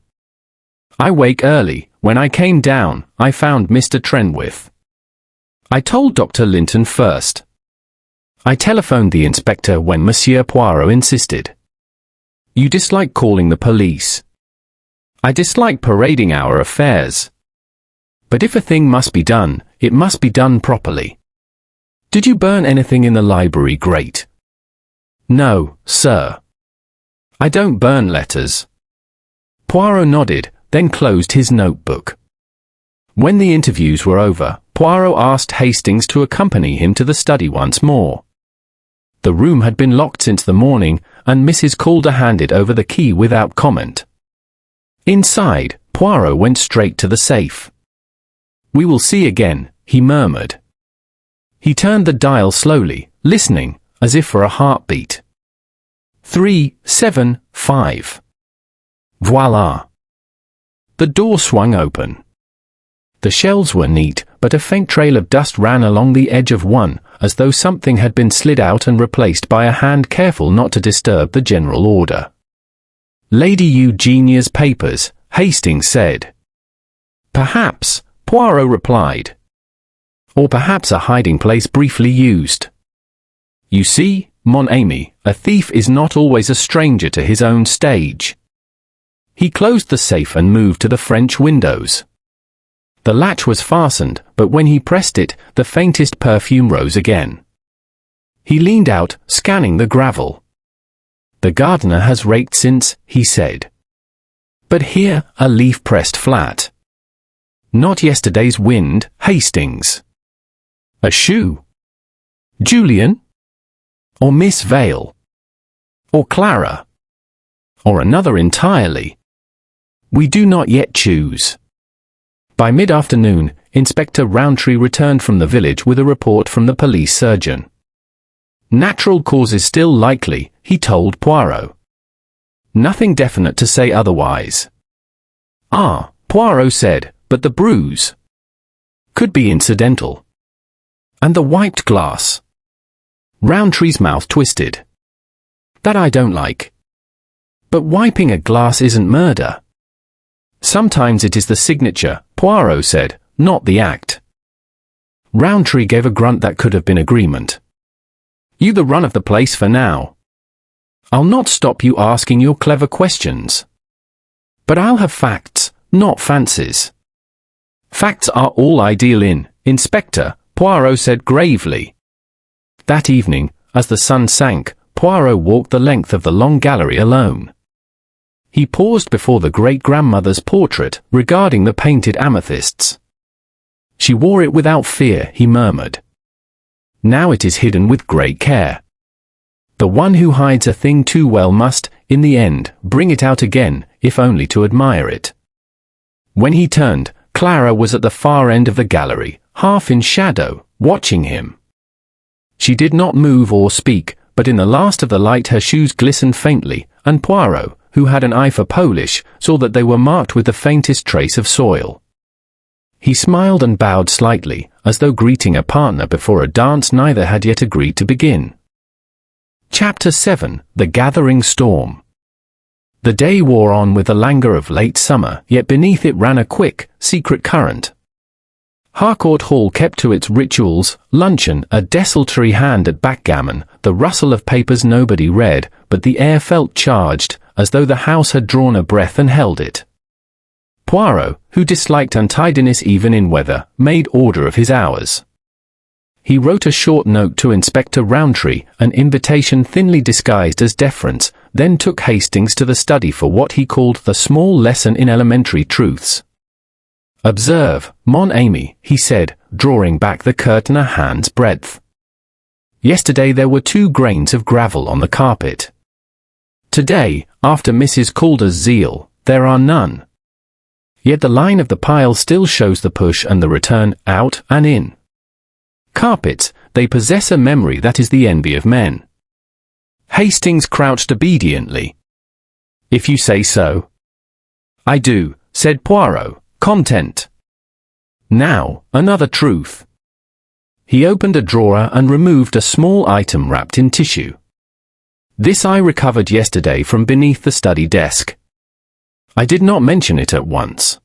I wake early. When I came down, I found Mr. Trenwith. I told Dr. Linton first. I telephoned the inspector when Monsieur Poirot insisted." "You dislike calling the police?" "I dislike parading our affairs. But if a thing must be done, it must be done properly." "Did you burn anything in the library grate?" "No, sir. I don't burn letters." Poirot nodded, then closed his notebook. When the interviews were over, Poirot asked Hastings to accompany him to the study once more. The room had been locked since the morning, and Mrs. Calder handed over the key without comment. Inside, Poirot went straight to the safe. "We will see again," he murmured. He turned the dial slowly, listening, as if for a heartbeat. 375. Voila! The door swung open. The shelves were neat, but a faint trail of dust ran along the edge of one, as though something had been slid out and replaced by a hand careful not to disturb the general order. Lady Eugenia's papers, Hastings said. Perhaps, Poirot replied. Or perhaps a hiding place briefly used. You see, mon ami, a thief is not always a stranger to his own stage. He closed the safe and moved to the French windows. The latch was fastened, but when he pressed it, the faintest perfume rose again. He leaned out, scanning the gravel. The gardener has raked since, he said. But here, a leaf pressed flat. Not yesterday's wind, Hastings. A shoe? Julian? Or Miss Vale? Or Clara? Or another entirely? We do not yet choose. By mid-afternoon, Inspector Rowntree returned from the village with a report from the police surgeon. Natural causes still likely, he told Poirot. Nothing definite to say otherwise. Ah, Poirot said, but the bruise could be incidental. And the wiped glass. Rowntree's mouth twisted. That I don't like. But wiping a glass isn't murder. Sometimes it is the signature, Poirot said, not the act. Rowntree gave a grunt that could have been agreement. You the run of the place for now. I'll not stop you asking your clever questions. But I'll have facts, not fancies. Facts are all I deal in, Inspector, Poirot said gravely. That evening, as the sun sank, Poirot walked the length of the long gallery alone. He paused before the great-grandmother's portrait, regarding the painted amethysts. She wore it without fear, he murmured. Now it is hidden with great care. The one who hides a thing too well must, in the end, bring it out again, if only to admire it. When he turned, Clara was at the far end of the gallery, half in shadow, watching him. She did not move or speak, but in the last of the light her shoes glistened faintly, and Poirot, who had an eye for polish, saw that they were marked with the faintest trace of soil. He smiled and bowed slightly, as though greeting a partner before a dance neither had yet agreed to begin. Chapter 7. The Gathering Storm. The day wore on with the languor of late summer, yet beneath it ran a quick, secret current. Harcourt Hall kept to its rituals, luncheon, a desultory hand at backgammon, the rustle of papers nobody read, but the air felt charged, as though the house had drawn a breath and held it. Poirot, who disliked untidiness even in weather, made order of his hours. He wrote a short note to Inspector Rowntree, an invitation thinly disguised as deference, then took Hastings to the study for what he called the small lesson in elementary truths. Observe, mon ami, he said, drawing back the curtain a hand's breadth. Yesterday there were 2 grains of gravel on the carpet. Today, after Mrs. Calder's zeal, there are none. Yet the line of the pile still shows the push and the return, out and in. Carpets, they possess a memory that is the envy of men. Hastings crouched obediently. If you say so. I do, said Poirot, content. Now, another truth. He opened a drawer and removed a small item wrapped in tissue. This I recovered yesterday from beneath the study desk. I did not mention it at once.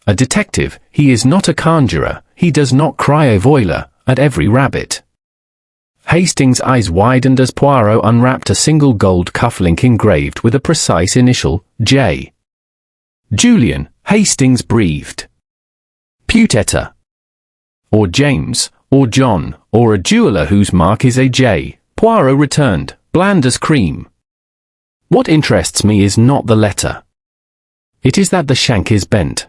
A detective, he is not a conjurer, he does not cry a voila at every rabbit. Hastings' eyes widened as Poirot unwrapped a single gold cufflink engraved with a precise initial, J. Julian, Hastings breathed. Peut-être. Or James, or John, or a jeweller whose mark is a J, Poirot returned, bland as cream. What interests me is not the letter. It is that the shank is bent.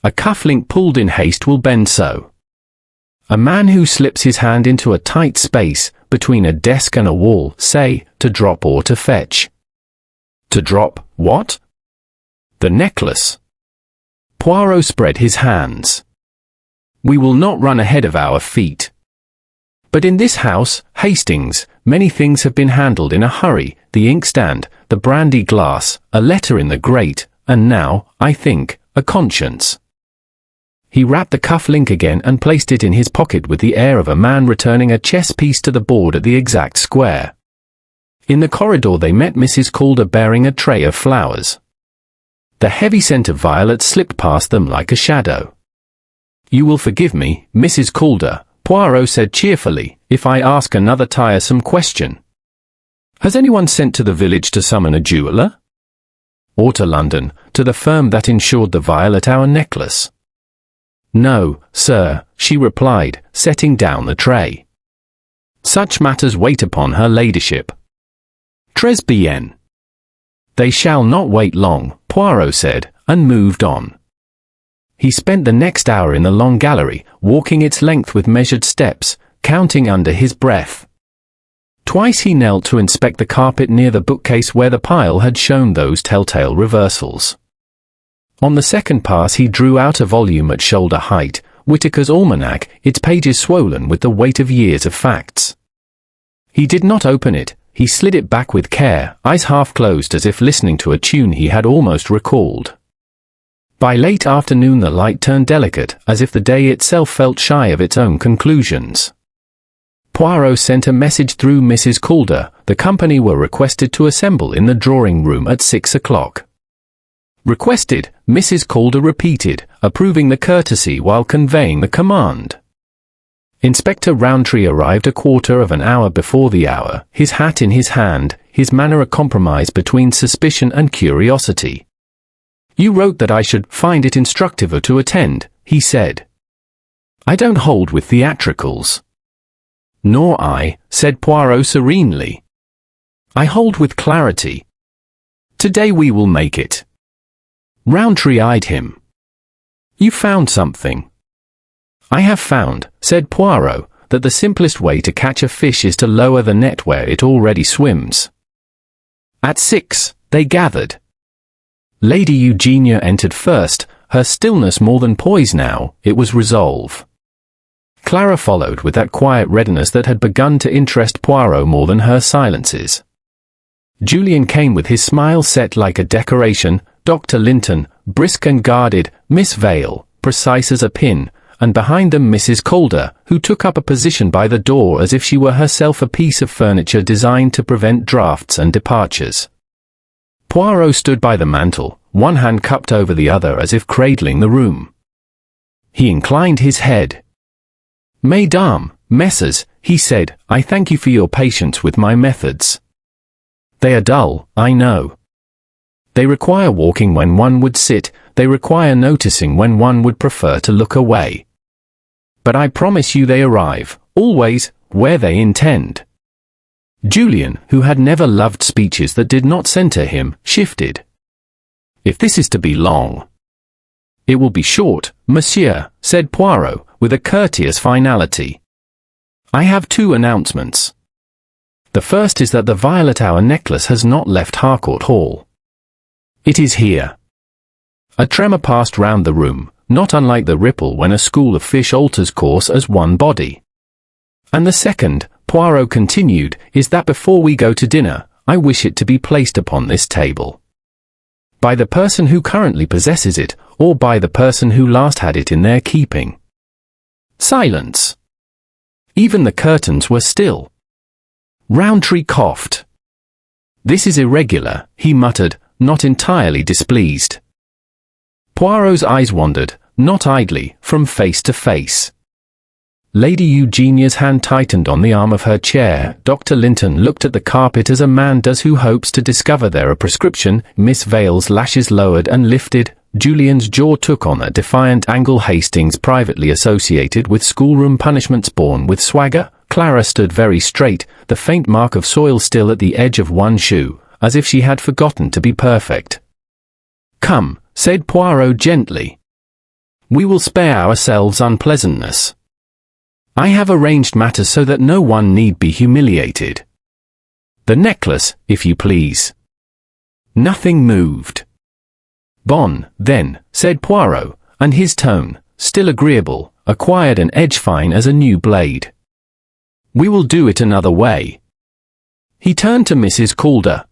A cufflink pulled in haste will bend so. A man who slips his hand into a tight space, between a desk and a wall, say, to drop or to fetch. To drop, what? The necklace. Poirot spread his hands. We will not run ahead of our feet. But in this house, Hastings, many things have been handled in a hurry, the inkstand, the brandy glass, a letter in the grate, and now, I think, a conscience." He wrapped the cuff link again and placed it in his pocket with the air of a man returning a chess piece to the board at the exact square. In the corridor they met Mrs. Calder bearing a tray of flowers. The heavy scent of violets slipped past them like a shadow. "You will forgive me, Mrs. Calder," Poirot said cheerfully, "if I ask another tiresome question. Has anyone sent to the village to summon a jeweller? Or to London, to the firm that insured the violet hour necklace?" "No, sir," she replied, setting down the tray. "Such matters wait upon her ladyship. Très bien." "They shall not wait long," Poirot said, and moved on. He spent the next hour in the long gallery, walking its length with measured steps, counting under his breath. Twice he knelt to inspect the carpet near the bookcase where the pile had shown those telltale reversals. On the second pass he drew out a volume at shoulder height, Whitaker's Almanac, its pages swollen with the weight of years of facts. He did not open it. He slid it back with care, eyes half closed as if listening to a tune he had almost recalled. By late afternoon the light turned delicate, as if the day itself felt shy of its own conclusions. Poirot sent a message through Mrs. Calder. The company were requested to assemble in the drawing-room at 6 o'clock. "Requested," Mrs. Calder repeated, approving the courtesy while conveying the command. Inspector Rowntree arrived a quarter of an hour before the hour, his hat in his hand, his manner a compromise between suspicion and curiosity. "You wrote that I should find it instructive to attend," he said. "I don't hold with theatricals." "Nor I," said Poirot serenely. "I hold with clarity. Today we will make it." Rowntree eyed him. "You found something." "I have found," said Poirot, "that the simplest way to catch a fish is to lower the net where it already swims." At 6, they gathered. Lady Eugenia entered first, her stillness more than poise now, it was resolve. Clara followed with that quiet readiness that had begun to interest Poirot more than her silences. Julian came with his smile set like a decoration, Dr. Linton, brisk and guarded, Miss Vale, precise as a pin, and behind them Mrs. Calder, who took up a position by the door as if she were herself a piece of furniture designed to prevent drafts and departures. Poirot stood by the mantel, one hand cupped over the other as if cradling the room. He inclined his head. "Mesdames, messrs," he said, "I thank you for your patience with my methods. They are dull, I know. They require walking when one would sit, they require noticing when one would prefer to look away. But I promise you they arrive, always, where they intend." Julian, who had never loved speeches that did not center him, shifted. "If this is to be long." "It will be short, monsieur," said Poirot, with a courteous finality. "I have 2 announcements. The first is that the violet hour necklace has not left Harcourt Hall. It is here." A tremor passed round the room, not unlike the ripple when a school of fish alters course as one body. "And the second," Poirot continued, "is that before we go to dinner, I wish it to be placed upon this table. By the person who currently possesses it, or by the person who last had it in their keeping." Silence. Even the curtains were still. Rowntree coughed. "This is irregular," he muttered, not entirely displeased. Poirot's eyes wandered, not idly, from face to face. Lady Eugenia's hand tightened on the arm of her chair. Dr. Linton looked at the carpet as a man does who hopes to discover there a prescription. Miss Vale's lashes lowered and lifted. Julian's jaw took on a defiant angle. Hastings privately associated with schoolroom punishments born with swagger. Clara stood very straight, the faint mark of soil still at the edge of one shoe, as if she had forgotten to be perfect. "Come," said Poirot gently. "We will spare ourselves unpleasantness. I have arranged matters so that no one need be humiliated. The necklace, if you please." Nothing moved. "Bon, then," said Poirot, and his tone, still agreeable, acquired an edge fine as a new blade. We will do it another way. He turned to Mrs. Calder.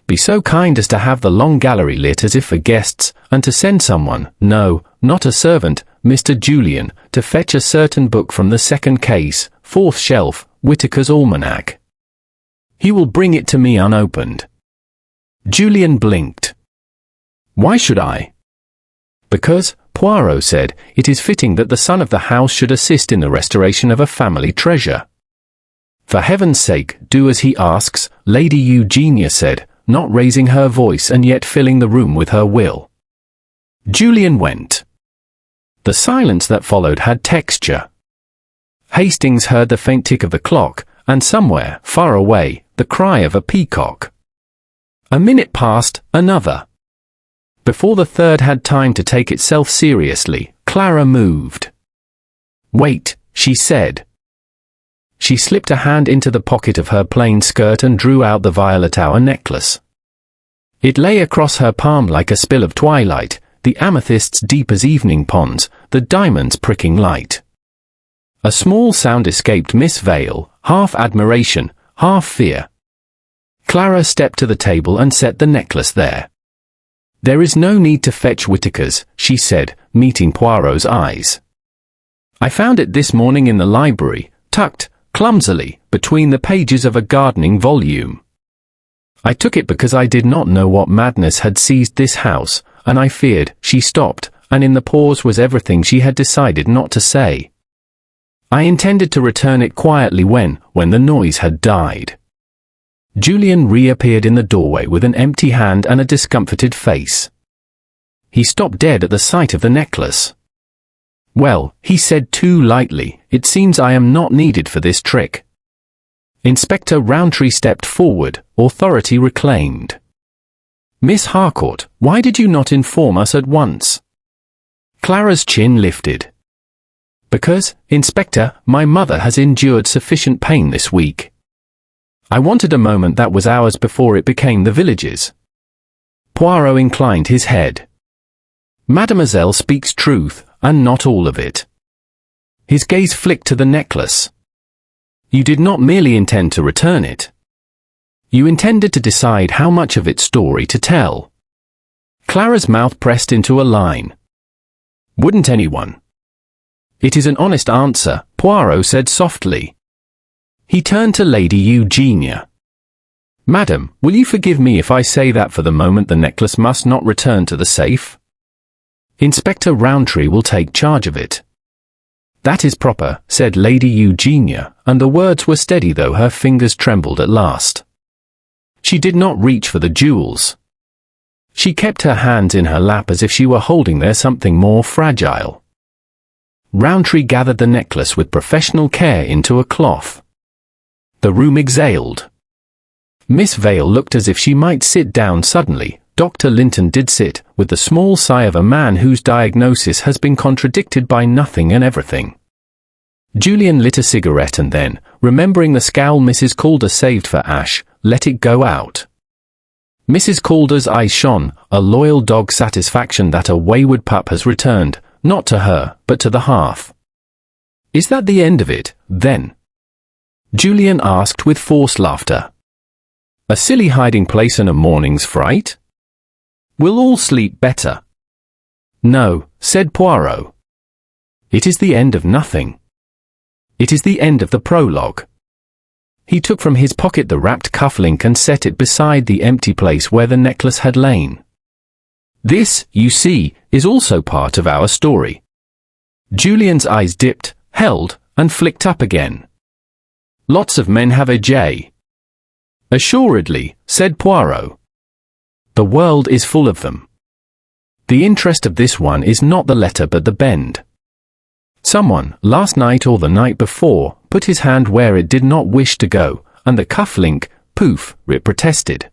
Be so kind as to have the long gallery lit as if for guests, and to send someone, no, not a servant, Mr. Julian, to fetch a certain book from the second case, fourth shelf, Whitaker's Almanac. He will bring it to me unopened. Julian blinked. Why should I? Because, Poirot said, it is fitting that the son of the house should assist in the restoration of a family treasure. For heaven's sake, do as he asks, Lady Eugenia said, not raising her voice and yet filling the room with her will. Julian went. The silence that followed had texture. Hastings heard the faint tick of the clock, and somewhere, far away, the cry of a peacock. A minute passed, another. Before the third had time to take itself seriously, Clara moved. Wait, she said. She slipped a hand into the pocket of her plain skirt and drew out the violet hour necklace. It lay across her palm like a spill of twilight, the amethysts deep as evening ponds, the diamonds pricking light. A small sound escaped Miss Vale, half admiration, half fear. Clara stepped to the table and set the necklace there. There is no need to fetch Whitaker's, she said, meeting Poirot's eyes. I found it this morning in the library, tucked, clumsily, between the pages of a gardening volume. I took it because I did not know what madness had seized this house, and I feared. She stopped, and in the pause was everything she had decided not to say. I intended to return it quietly when the noise had died. Julian reappeared in the doorway with an empty hand and a discomfited face. He stopped dead at the sight of the necklace. Well, he said too lightly, it seems I am not needed for this trick. Inspector Rowntree stepped forward, authority reclaimed. Miss Harcourt, why did you not inform us at once? Clara's chin lifted. Because, Inspector, my mother has endured sufficient pain this week. I wanted a moment that was ours before it became the village's. Poirot inclined his head. Mademoiselle speaks truth, and not all of it. His gaze flicked to the necklace. You did not merely intend to return it. You intended to decide how much of its story to tell. Clara's mouth pressed into a line. Wouldn't anyone? It is an honest answer, Poirot said softly. He turned to Lady Eugenia. Madam, will you forgive me if I say that for the moment the necklace must not return to the safe? Inspector Rowntree will take charge of it. That is proper, said Lady Eugenia, and the words were steady though her fingers trembled at last. She did not reach for the jewels. She kept her hands in her lap as if she were holding there something more fragile. Rowntree gathered the necklace with professional care into a cloth. The room exhaled. Miss Vale looked as if she might sit down suddenly. Dr. Linton did sit, with the small sigh of a man whose diagnosis has been contradicted by nothing and everything. Julian lit a cigarette and then, remembering the scowl Mrs. Calder saved for Ash, let it go out. Mrs. Calder's eyes shone, a loyal dog satisfaction that a wayward pup has returned, not to her, but to the hearth. Is that the end of it, then? Julian asked with forced laughter. A silly hiding place and a morning's fright? We'll all sleep better. No, said Poirot. It is the end of nothing. It is the end of the prologue. He took from his pocket the wrapped cufflink and set it beside the empty place where the necklace had lain. This, you see, is also part of our story. Julian's eyes dipped, held, and flicked up again. Lots of men have a J. Assuredly, said Poirot. The world is full of them. The interest of this one is not the letter but the bend. Someone, last night or the night before, put his hand where it did not wish to go, and the cufflink, poof, it protested.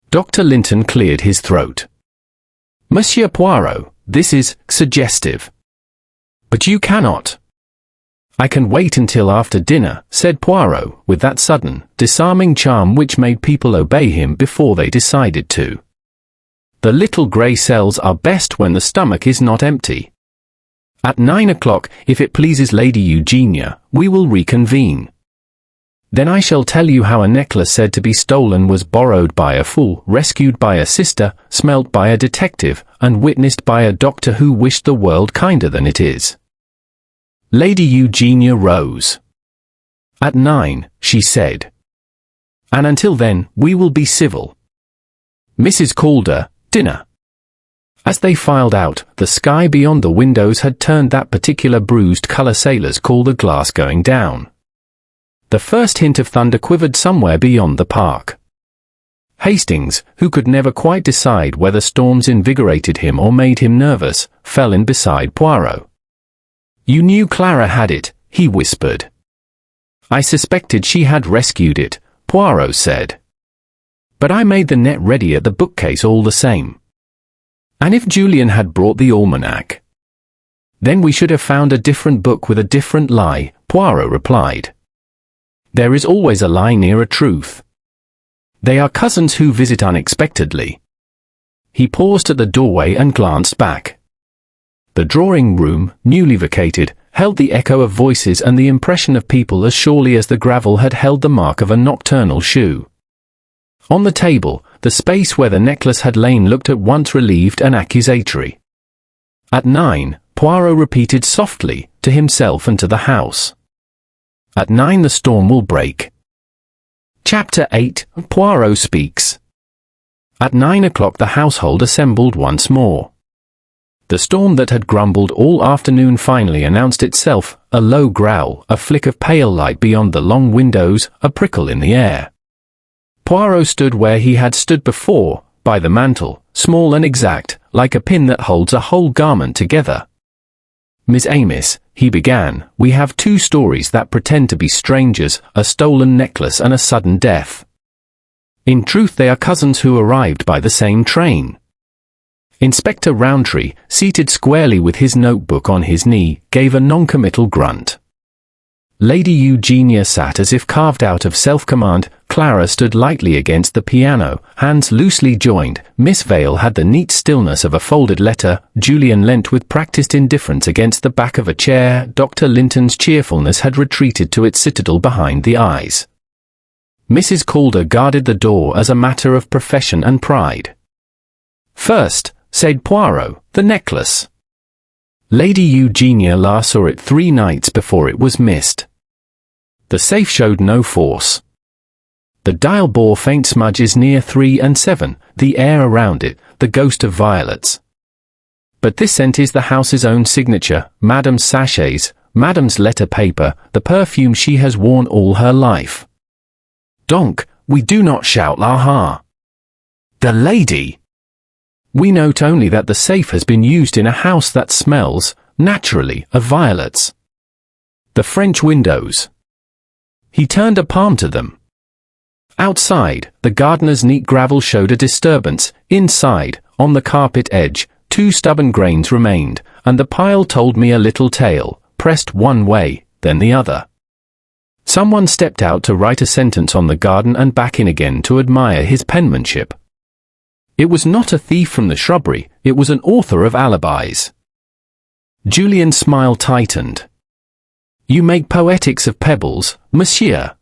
Dr. Linton cleared his throat. Monsieur Poirot, this is suggestive. But you cannot. I can wait until after dinner, said Poirot, with that sudden, disarming charm which made people obey him before they decided to. The little grey cells are best when the stomach is not empty. At 9 o'clock, if it pleases Lady Eugenia, we will reconvene. Then I shall tell you how a necklace said to be stolen was borrowed by a fool, rescued by a sister, smelt by a detective, and witnessed by a doctor who wished the world kinder than it is." Lady Eugenia rose. "At 9, she said. "And until then, we will be civil. Mrs. Calder, dinner." As they filed out, the sky beyond the windows had turned that particular bruised colour sailors call the glass going down. The first hint of thunder quivered somewhere beyond the park. Hastings, who could never quite decide whether storms invigorated him or made him nervous, fell in beside Poirot. "You knew Clara had it," he whispered. "I suspected she had rescued it," Poirot said. "But I made the net ready at the bookcase all the same." "And if Julian had brought the almanac?" "Then we should have found a different book with a different lie," Poirot replied. "There is always a lie near a truth. They are cousins who visit unexpectedly." He paused at the doorway and glanced back. The drawing-room, newly vacated, held the echo of voices and the impression of people as surely as the gravel had held the mark of a nocturnal shoe. On the table, the space where the necklace had lain looked at once relieved and accusatory. "At 9, Poirot repeated softly, to himself and to the house. "At 9 the storm will break." Chapter 8, Poirot speaks. At 9 o'clock the household assembled once more. The storm that had grumbled all afternoon finally announced itself, a low growl, a flick of pale light beyond the long windows, a prickle in the air. Poirot stood where he had stood before, by the mantel, small and exact, like a pin that holds a whole garment together. "Miss Amos," he began, "we have two stories that pretend to be strangers, a stolen necklace and a sudden death. In truth they are cousins who arrived by the same train." Inspector Rowntree, seated squarely with his notebook on his knee, gave a non-committal grunt. Lady Eugenia sat as if carved out of self-command. Clara stood lightly against the piano, hands loosely joined. Miss Vale had the neat stillness of a folded letter. Julian leant with practiced indifference against the back of a chair. Dr. Linton's cheerfulness had retreated to its citadel behind the eyes. Mrs. Calder guarded the door as a matter of profession and pride. "First," said Poirot, "the necklace. Lady Eugenia last saw it 3 nights before it was missed. The safe showed no force. The dial bore faint smudges near 3 and 7, the air around it, the ghost of violets. But this scent is the house's own signature, Madame's sachets, Madame's letter paper, the perfume she has worn all her life. Donc, we do not shout la ha. The lady. We note only that the safe has been used in a house that smells, naturally, of violets. The French windows." He turned a palm to them. Outside, the gardener's neat gravel showed a disturbance. Inside, on the carpet edge, 2 stubborn grains remained, and the pile told me a little tale, pressed one way, then the other. Someone stepped out to write a sentence on the garden and back in again to admire his penmanship. It was not a thief from the shrubbery, it was an author of alibis. Julian's smile tightened. "You make poetics of pebbles, monsieur."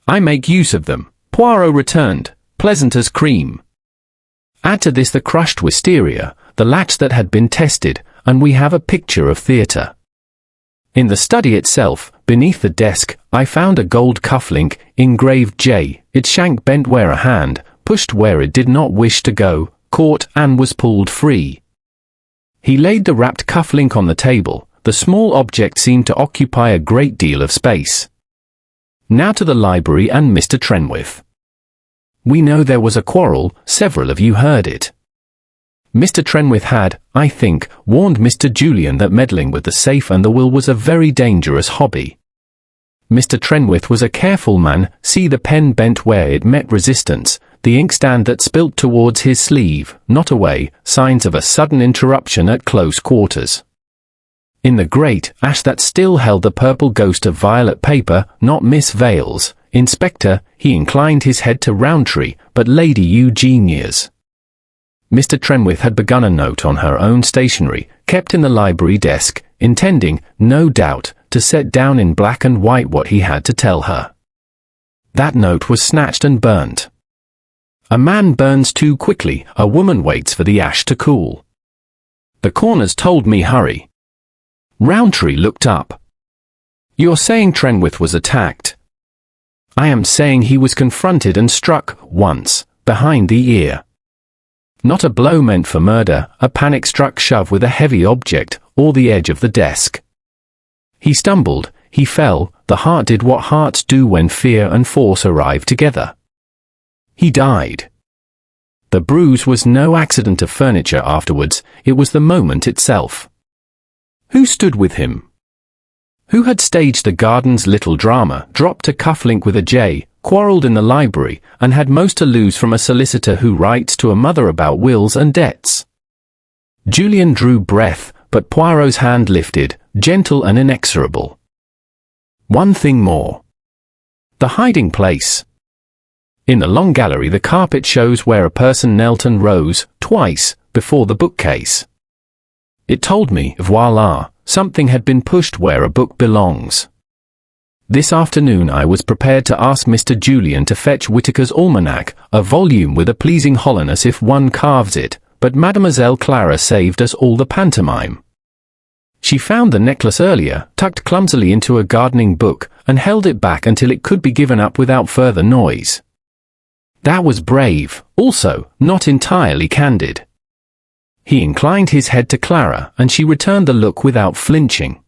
"I make use of them," Poirot returned, "pleasant as cream. Add to this the crushed wisteria, the latch that had been tested, and we have a picture of theatre. In the study itself, beneath the desk, I found a gold cufflink, engraved J, its shank bent where a hand, pushed where it did not wish to go, caught and was pulled free." He laid the wrapped cufflink on the table. The small object seemed to occupy a great deal of space. "Now to the library and Mr. Trenwith. We know there was a quarrel, several of you heard it. Mr. Trenwith had, I think, warned Mr. Julian that meddling with the safe and the will was a very dangerous hobby. Mr. Trenwith was a careful man. See the pen bent where it met resistance, the inkstand that spilt towards his sleeve, not away, signs of a sudden interruption at close quarters. In the great ash that still held the purple ghost of violet paper, not Miss Vale's, Inspector, he inclined his head to Rowntree, but Lady Eugenia's. Mr. Trenwith had begun a note on her own stationery, kept in the library desk, intending, no doubt, to set down in black and white what he had to tell her. That note was snatched and burnt. A man burns too quickly, a woman waits for the ash to cool. The corners told me hurry. Rowntree looked up. You're saying Trenwith was attacked? I am saying he was confronted and struck, once, behind the ear. Not a blow meant for murder, a panic-struck shove with a heavy object, or the edge of the desk. He stumbled, he fell, the heart did what hearts do when fear and force arrive together. He died. The bruise was no accident of furniture afterwards, it was the moment itself. Who stood with him? Who had staged the garden's little drama, dropped a cufflink with a J, quarrelled in the library, and had most to lose from a solicitor who writes to a mother about wills and debts? Julian drew breath, but Poirot's hand lifted, gentle and inexorable. One thing more. The hiding place. In the long gallery the carpet shows where a person knelt and rose, twice, before the bookcase. It told me, voila, something had been pushed where a book belongs. This afternoon I was prepared to ask Mr. Julian to fetch Whitaker's Almanac, a volume with a pleasing hollowness if one carves it, but Mademoiselle Clara saved us all the pantomime. She found the necklace earlier, tucked clumsily into a gardening book, and held it back until it could be given up without further noise. That was brave, also, not entirely candid. He inclined his head to Clara, and she returned the look without flinching.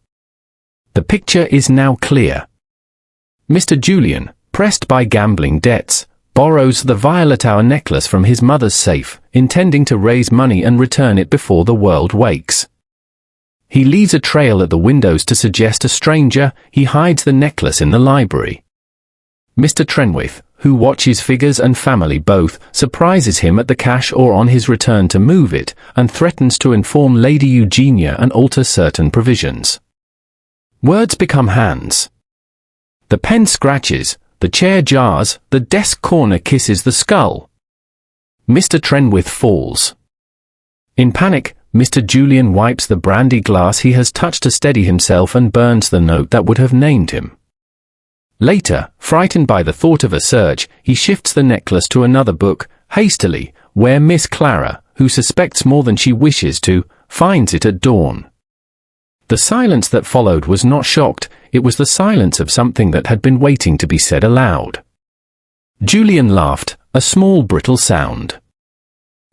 The picture is now clear. Mr. Julian, pressed by gambling debts, borrows the violet hour necklace from his mother's safe, intending to raise money and return it before the world wakes. He leaves a trail at the windows to suggest a stranger, he hides the necklace in the library. Mr. Trenwith, who watches figures and family both, surprises him at the cash or on his return to move it, and threatens to inform Lady Eugenia and alter certain provisions. Words become hands. The pen scratches, the chair jars, the desk corner kisses the skull. Mr. Trenwith falls. In panic, Mr. Julian wipes the brandy glass he has touched to steady himself and burns the note that would have named him. Later, frightened by the thought of a search, he shifts the necklace to another book, hastily, where Miss Clara, who suspects more than she wishes to, finds it at dawn. The silence that followed was not shocked, it was the silence of something that had been waiting to be said aloud. Julian laughed, a small brittle sound.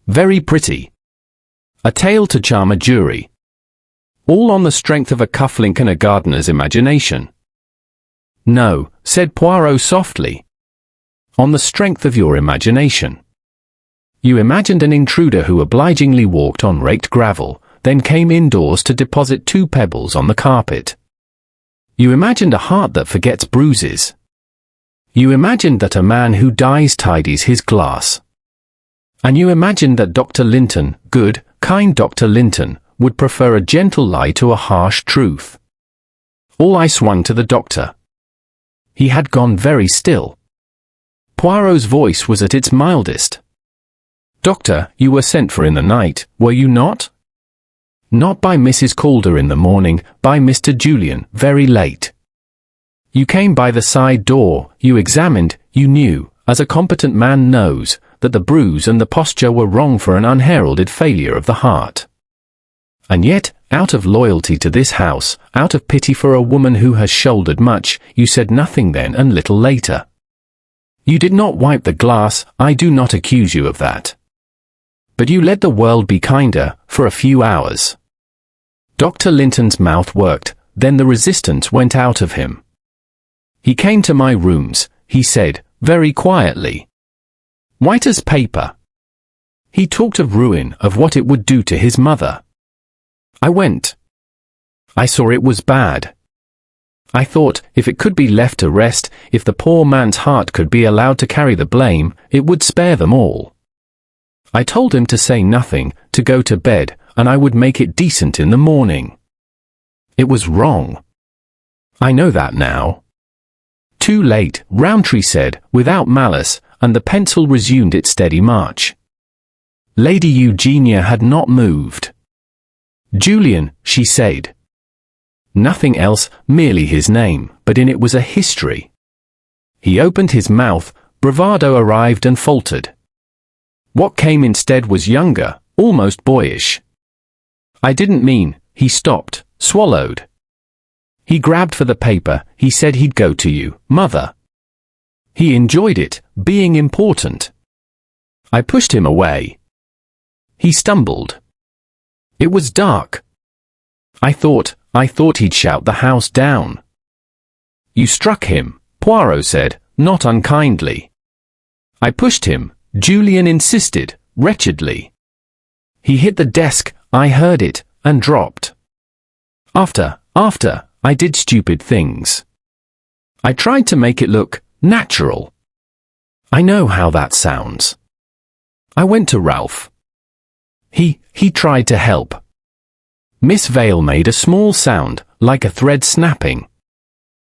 Very pretty. A tale to charm a jury. All on the strength of a cufflink and a gardener's imagination. No, said Poirot softly. On the strength of your imagination. You imagined an intruder who obligingly walked on raked gravel, then came indoors to deposit 2 pebbles on the carpet. You imagined a heart that forgets bruises. You imagined that a man who dies tidies his glass. And you imagined that Dr. Linton, good, kind Dr. Linton, would prefer a gentle lie to a harsh truth. All I swung to the doctor. He had gone very still. Poirot's voice was at its mildest. Doctor, you were sent for in the night, were you not? Not by Mrs. Calder in the morning, by Mr. Julian, very late. You came by the side door, you examined, you knew, as a competent man knows, that the bruise and the posture were wrong for an unheralded failure of the heart. And yet, out of loyalty to this house, out of pity for a woman who has shouldered much, you said nothing then and little later. You did not wipe the glass, I do not accuse you of that. But you let the world be kinder, for a few hours. Dr. Linton's mouth worked, then the resistance went out of him. He came to my rooms, he said, very quietly. White as paper. He talked of ruin, of what it would do to his mother. I went. I saw it was bad. I thought, if it could be left to rest, if the poor man's heart could be allowed to carry the blame, it would spare them all. I told him to say nothing, to go to bed, and I would make it decent in the morning. It was wrong. I know that now. Too late, Rowntree said, without malice, and the pencil resumed its steady march. Lady Eugenia had not moved. Julian, she said. Nothing else, merely his name, but in it was a history. He opened his mouth, bravado arrived and faltered. What came instead was younger, almost boyish. I didn't mean, he stopped, swallowed. He grabbed for the paper, he said he'd go to you, Mother. He enjoyed it, being important. I pushed him away. He stumbled. It was dark. I thought he'd shout the house down. You struck him, Poirot said, not unkindly. I pushed him, Julian insisted, wretchedly. He hit the desk, I heard it, and dropped. After, I did stupid things. I tried to make it look natural. I know how that sounds. I went to Ralph. He tried to help. Miss Vale made a small sound, like a thread snapping.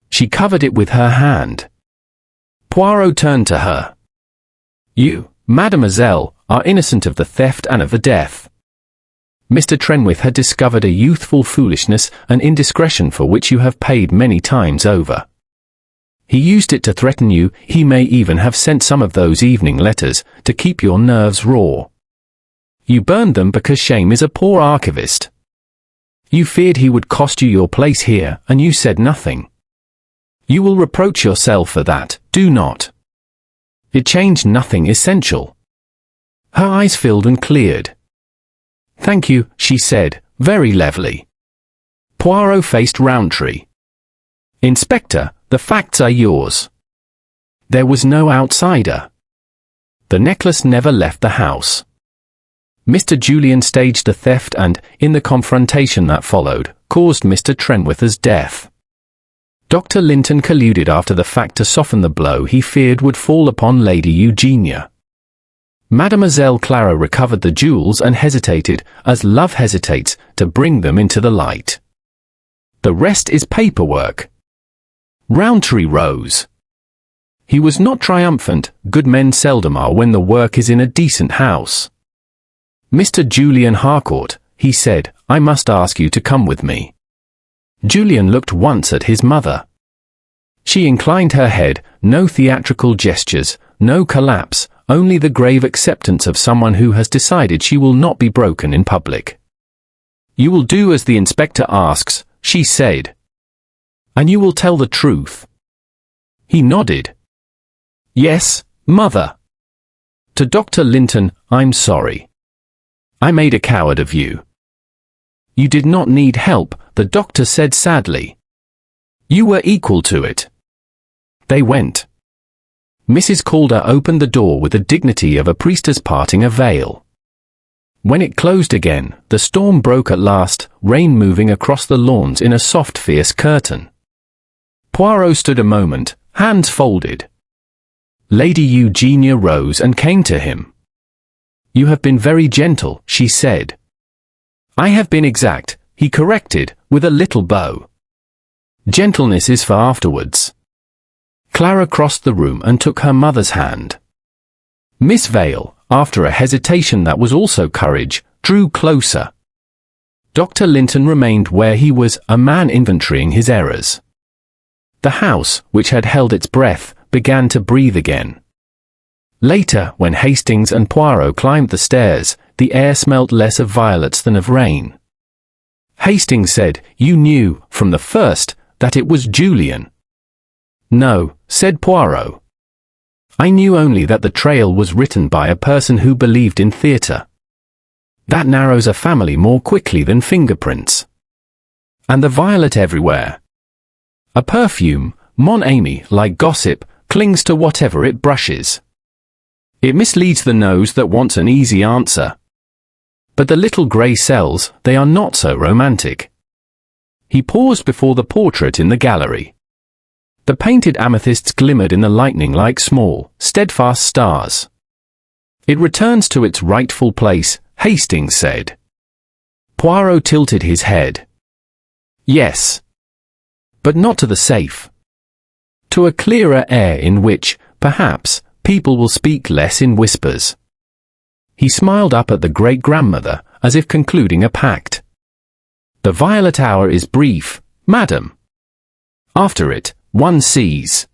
She covered it with her hand. Poirot turned to her. You, mademoiselle, are innocent of the theft and of the death. Mr. Trenwith had discovered a youthful foolishness and indiscretion for which you have paid many times over. He used it to threaten you, he may even have sent some of those evening letters, to keep your nerves raw. You burned them because shame is a poor archivist. You feared he would cost you your place here, and you said nothing. You will reproach yourself for that, do not. It changed nothing essential. Her eyes filled and cleared. Thank you, she said, very levelly. Poirot faced Rowntree. Inspector, the facts are yours. There was no outsider. The necklace never left the house. Mr. Julian staged the theft and, in the confrontation that followed, caused Mr. Trenwith's death. Dr. Linton colluded after the fact to soften the blow he feared would fall upon Lady Eugenia. Mademoiselle Clara recovered the jewels and hesitated, as love hesitates, to bring them into the light. The rest is paperwork. Rowntree rose. He was not triumphant, good men seldom are when the work is in a decent house. Mr. Julian Harcourt, he said, I must ask you to come with me. Julian looked once at his mother. She inclined her head, no theatrical gestures, no collapse, only the grave acceptance of someone who has decided she will not be broken in public. You will do as the inspector asks, she said. And you will tell the truth. He nodded. Yes, Mother. To Dr. Linton, I'm sorry. I made a coward of you. You did not need help, the doctor said sadly. You were equal to it. They went. Mrs. Calder opened the door with the dignity of a priestess parting a veil. When it closed again, the storm broke at last, rain moving across the lawns in a soft fierce curtain. Poirot stood a moment, hands folded. Lady Eugenia rose and came to him. You have been very gentle, she said. I have been exact, he corrected, with a little bow. Gentleness is for afterwards. Clara crossed the room and took her mother's hand. Miss Vale, after a hesitation that was also courage, drew closer. Dr. Linton remained where he was, a man inventorying his errors. The house, which had held its breath, began to breathe again. Later, when Hastings and Poirot climbed the stairs, the air smelt less of violets than of rain. Hastings said, You knew, from the first, that it was Julian. No, said Poirot. I knew only that the trail was written by a person who believed in theatre. That narrows a family more quickly than fingerprints. And the violet everywhere. A perfume, mon ami, like gossip, clings to whatever it brushes. It misleads the nose that wants an easy answer. But the little grey cells, they are not so romantic. He paused before the portrait in the gallery. The painted amethysts glimmered in the lightning like small, steadfast stars. It returns to its rightful place, Hastings said. Poirot tilted his head. Yes. But not to the safe. To a clearer air in which, perhaps, people will speak less in whispers. He smiled up at the great-grandmother, as if concluding a pact. The violet hour is brief, Madam. After it, one sees